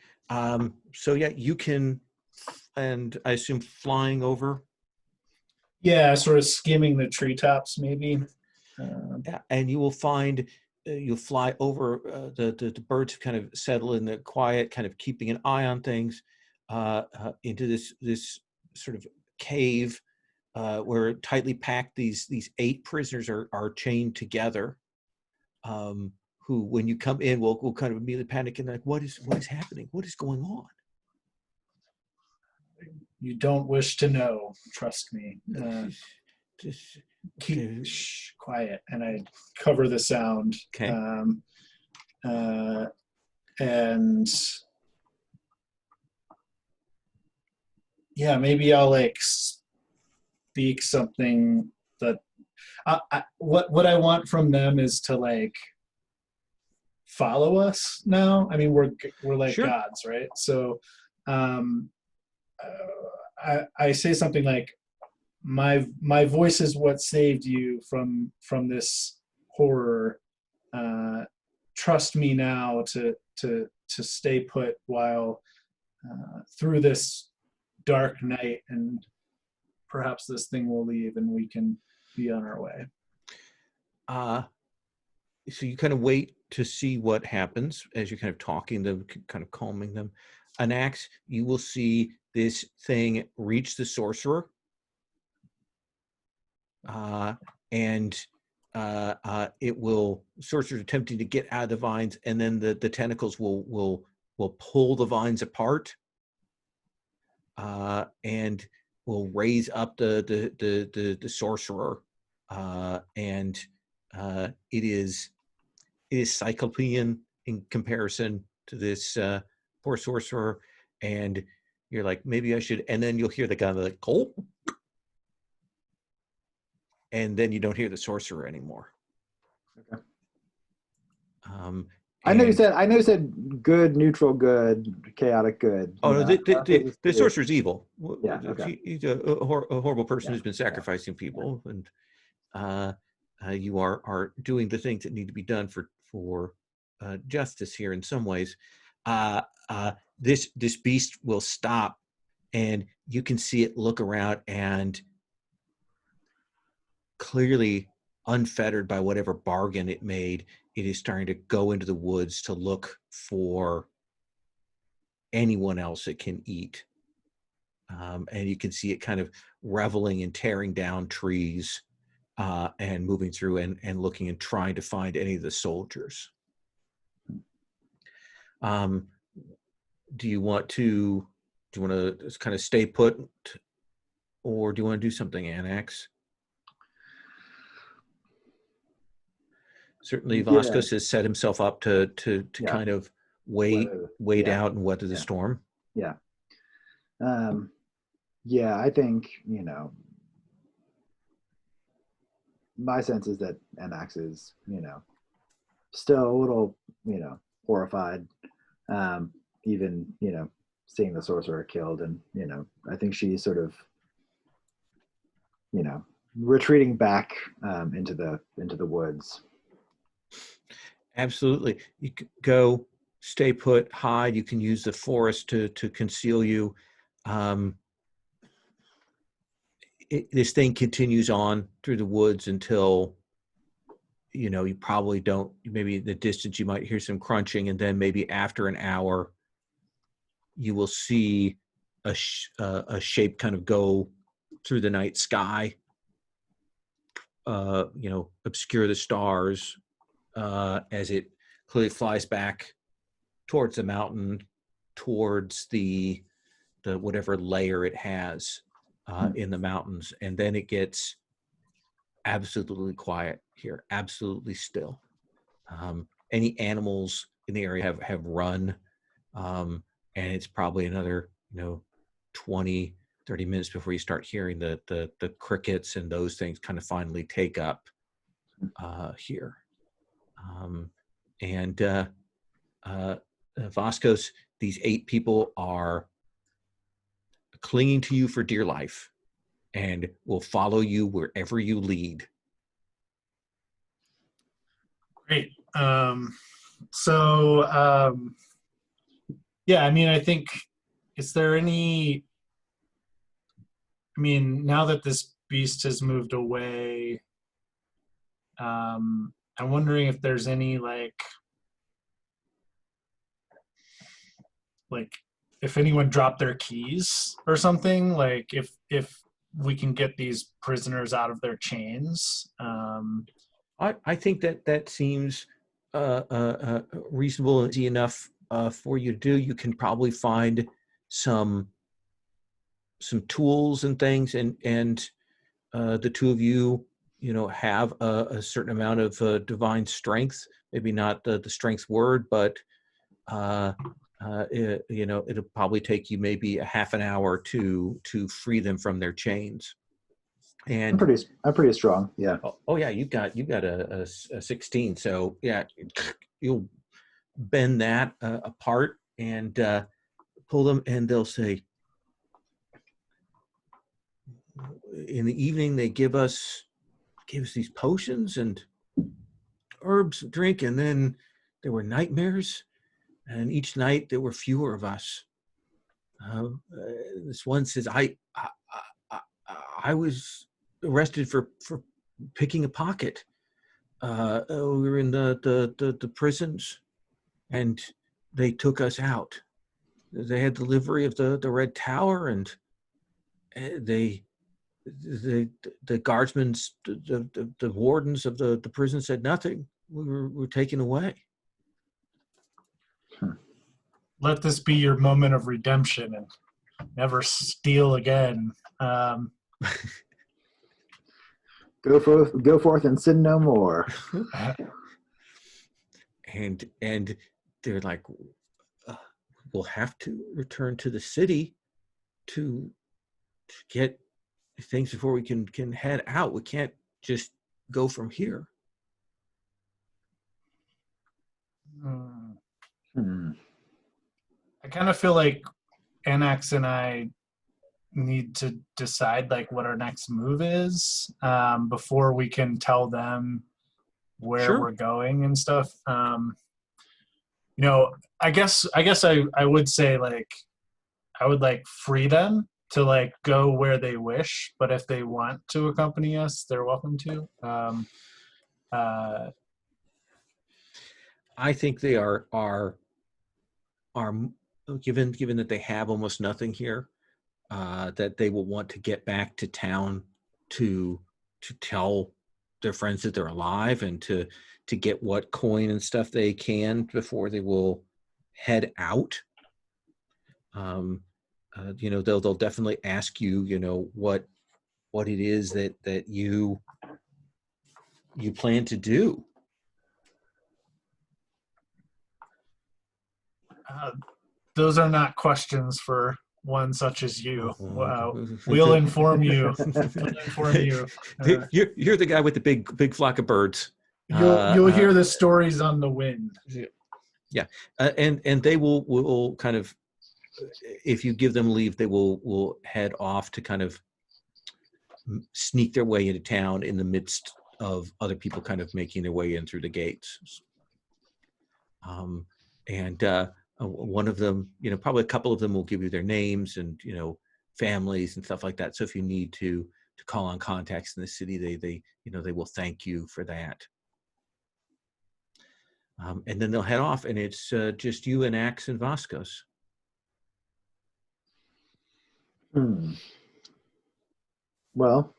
A: So yeah, you can, and I assume flying over.
C: Yeah, sort of skimming the treetops, maybe.
A: Yeah, and you will find you'll fly over the birds kind of settle in the quiet, kind of keeping an eye on things, into this sort of cave where tightly packed these 8 prisoners are chained together. Who, when you come in, will kind of immediately panic and like, what is happening? What is going on?
C: You don't wish to know. Trust me.
A: Just
C: Keep quiet, and I cover the sound.
A: Okay.
C: And yeah, maybe I'll like speak something that what I want from them is to like follow us now. I mean, we're like
A: Sure.
C: gods, right? So I say something like, my voice is what saved you from this horror. Trust me now to stay put while through this dark night, and perhaps this thing will leave and we can be on our way.
A: So you kind of wait to see what happens as you're kind of talking to them, kind of calming them. Anax, you will see this thing reach the sorcerer, and it will, sorcerer's attempting to get out of the vines, and then the tentacles will pull the vines apart, and will raise up the sorcerer, and it is cyclopean in comparison to this poor sorcerer, and you're like, maybe I should, and then you'll hear the guy like, oh, and then you don't hear the sorcerer anymore.
B: Okay.
A: I
B: know you said good, neutral, good, chaotic, good.
A: Oh no, the sorcerer's evil.
B: Yeah, okay.
A: He's a horrible person who's been sacrificing people,
B: yeah.
A: And you are doing the things that need to be done for justice here in some ways. This beast will stop, and you can see it look around, and clearly unfettered by whatever bargain it made, it is starting to go into the woods to look for anyone else it can eat. And you can see it kind of reveling and tearing down trees, and moving through and looking and trying to find any of the soldiers. Do you want to just kind of stay put, or do you want to do something, Anax? Certainly Vasquez has set himself up to kind of wait out and weather the storm.
B: Yeah. I think, my sense is that Anax is, still a little, horrified, even, seeing the sorcerer killed. And, I think she's sort of, retreating back into the woods.
A: Absolutely. You can go, stay put, hide. You can use the forest to conceal you. This thing continues on through the woods until, you probably don't, maybe in the distance you might hear some crunching, and then maybe after an hour, you will see a shape kind of go through the night sky, obscure the stars as it clearly flies back towards the mountain, towards the whatever layer it has in the mountains, and then it gets absolutely quiet here, absolutely still. Any animals in the area have run, and it's probably another 20, 30 minutes before you start hearing the crickets and those things kind of finally take up here. Vascos, these 8 people are clinging to you for dear life and will follow you wherever you lead.
C: Great. Yeah, I mean, I think, is there any, I mean, now that this beast has moved away, I'm wondering if there's any like if anyone dropped their keys or something, like if we can get these prisoners out of their chains.
A: I think that seems reasonable and easy enough for you to do. You can probably find some tools and things, and the two of you, have a certain amount of divine strength. Maybe not the strength word, but it'll probably take you maybe a half an hour to free them from their chains. And
B: I'm pretty strong. Yeah.
A: Oh yeah, you got a 16. So yeah, you'll bend that apart and pull them, and they'll say, in the evening they give us these potions and herbs to drink, and then there were nightmares, and each night there were fewer of us. This one says, I was arrested for picking a pocket. We were in the prisons, and they took us out. They had delivery of the Red Tower, and the guardsmen, the wardens of the prison said nothing. We were taken away.
C: Let this be your moment of redemption and never steal again.
B: Go forth and sin no more.
A: And they're like, we'll have to return to the city to get things before we can head out. We can't just go from here.
C: I kind of feel like Annax and I need to decide like what our next move is before we can tell them where we're going and stuff. I guess I would say like I would like free them to like go where they wish, but if they want to accompany us, they're welcome to.
A: I think they are given that they have almost nothing here, that they will want to get back to town to tell their friends that they're alive, and to get what coin and stuff they can before they will head out. They'll definitely ask you, what it is that you plan to do.
C: Those are not questions for one such as you. Wow. We'll inform you.
A: You're the guy with the big flock of birds.
C: You'll hear the stories on the wind.
A: Yeah, and they will kind of, if you give them leave, they will head off to kind of sneak their way into town in the midst of other people kind of making their way in through the gates. And one of them, probably a couple of them will give you their names and, families and stuff like that. So if you need to call on contacts in the city, they will thank you for that. And then they'll head off, and it's just you and Axe and Vasquez.
B: Well,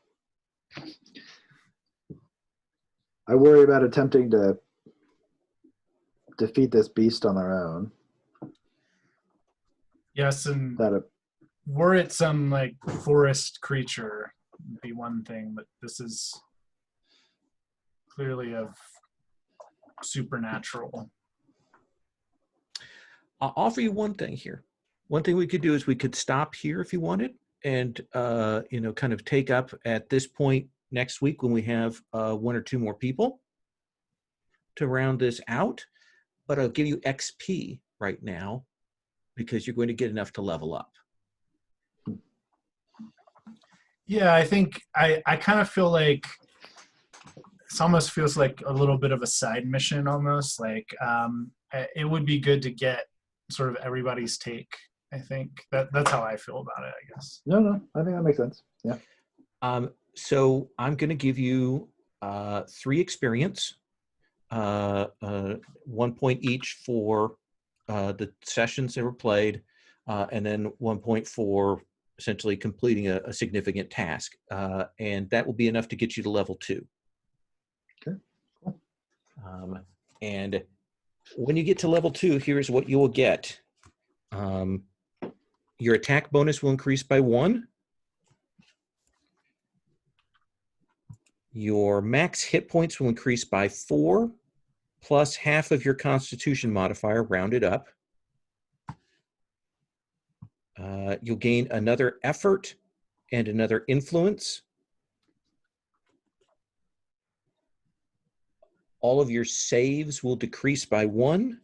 B: I worry about attempting to defeat this beast on our own.
C: Yes, and were it some like forest creature, would be one thing, but this is clearly of supernatural.
A: I'll offer you one thing here. One thing we could do is we could stop here if you wanted, and kind of take up at this point next week when we have one or two more people to round this out. But I'll give you XP right now because you're going to get enough to level up.
C: Yeah, I think I kind of feel like this almost feels like a little bit of a side mission almost. Like it would be good to get sort of everybody's take. I think that's how I feel about it, I guess.
B: No, I think that makes sense. Yeah.
A: So I'm going to give you 3 experience, 1 point each for the sessions that were played, and then 1 point for essentially completing a significant task. And that will be enough to get you to level 2.
B: Okay, cool.
A: And when you get to level 2, here's what you will get. Your attack bonus will increase by 1. Your max hit points will increase by 4, plus half of your Constitution modifier, rounded up. You'll gain another effort and another influence. All of your saves will decrease by 1.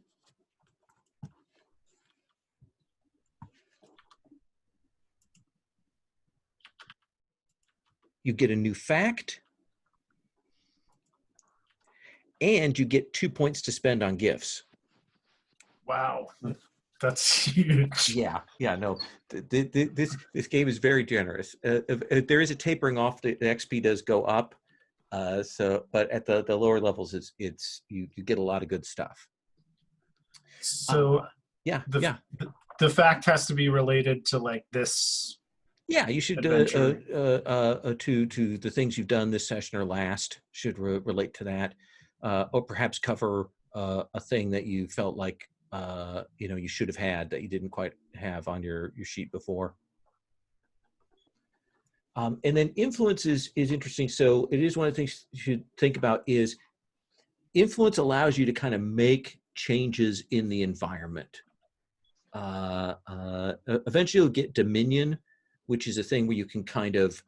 A: You get a new fact. And you get 2 points to spend on gifts.
C: Wow. That's huge.
A: Yeah, no. This game is very generous. There is a tapering off. The XP does go up. But at the lower levels, it's you get a lot of good stuff.
C: So the fact has to be related to like this.
A: Yeah, you should to the things you've done this session or last should relate to that, or perhaps cover a thing that you felt like you should have had that you didn't quite have on your sheet before. And then influence is interesting. So it is one of the things you should think about is influence allows you to kind of make changes in the environment. Eventually you'll get dominion, which is a thing where you can kind of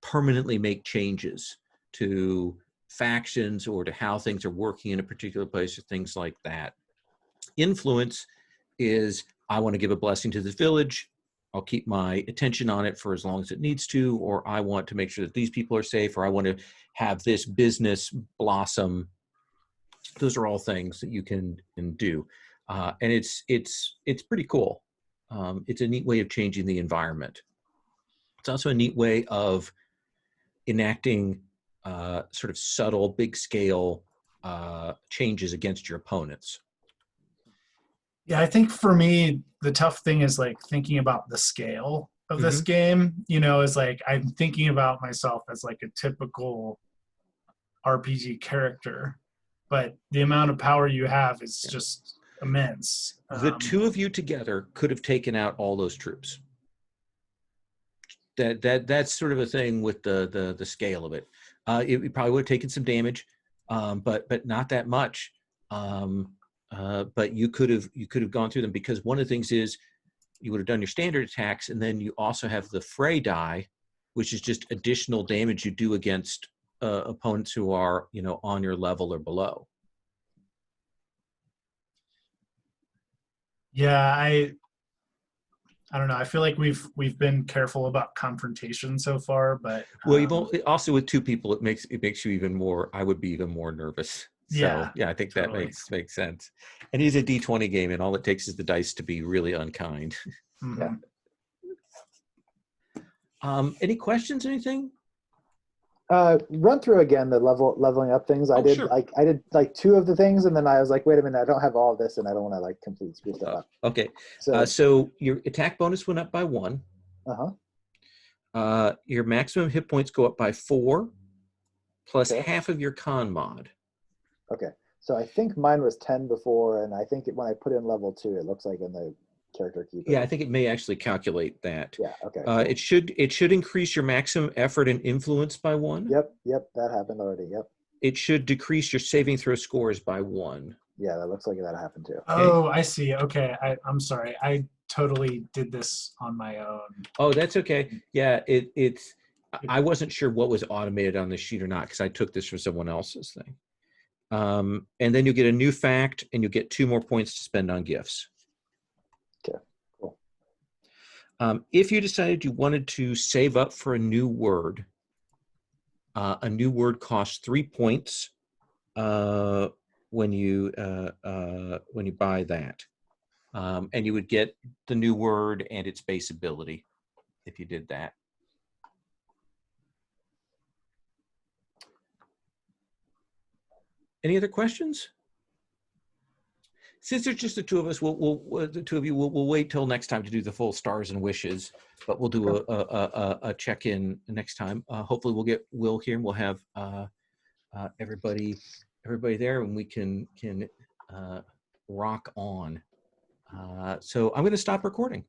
A: permanently make changes to factions or to how things are working in a particular place or things like that. Influence is, I want to give a blessing to this village. I'll keep my attention on it for as long as it needs to, or I want to make sure that these people are safe, or I want to have this business blossom. Those are all things that you can do. And it's pretty cool. It's a neat way of changing the environment. It's also a neat way of enacting sort of subtle, big scale changes against your opponents.
C: Yeah, I think for me, the tough thing is like thinking about the scale of this game, is like I'm thinking about myself as like a typical RPG character, but the amount of power you have is just immense.
A: The two of you together could have taken out all those troops. That's sort of a thing with the scale of it. It probably would have taken some damage, but not that much. But you could have gone through them, because one of the things is you would have done your standard attacks, and then you also have the fray die, which is just additional damage you do against opponents who are on your level or below.
C: Yeah, I don't know. I feel like we've been careful about confrontation so far, but
A: Well, also with two people, it makes you even more. I would be even more nervous. So
C: yeah,
A: I think
C: totally.
A: that makes sense. And it is a D20 game, and all it takes is the dice to be really unkind.
C: Mhm.
A: Any questions? Anything?
B: Run through again the leveling up things. I did
A: Sure.
B: I did like 2 of the things, and then I was like, wait a minute, I don't have all of this, and I don't want to like completely screw stuff up.
A: Okay.
B: So
A: So your attack bonus went up by 1. Your maximum hit points go up by 4, plus half of your con mod.
B: Okay. So I think mine was 10 before, and I think when I put in level 2, it looks like in the character keeper.
A: Yeah, I think it may actually calculate that.
B: Yeah. Okay.
A: Cool. It should increase your maximum effort and influence by 1.
B: Yep. That happened already. Yep.
A: It should decrease your saving throw scores by 1.
B: Yeah, that looks like that happened too.
C: Oh, I see. Okay, I'm sorry. I totally did this on my own.
A: Oh, that's okay. Yeah, it's. I wasn't sure what was automated on this sheet or not because I took this from someone else's thing. And then you get a new fact, and you get 2 more points to spend on gifts.
B: Okay, cool.
A: If you decided you wanted to save up for a new word costs 3 points when you buy that, and you would get the new word and its base ability if you did that. Any other questions? Since there's just the 2 of us, the 2 of you, we'll wait till next time to do the full stars and wishes, but we'll do a check-in next time. Hopefully we'll get Will here, and we'll have everybody there, and we can rock on. So I'm going to stop recording.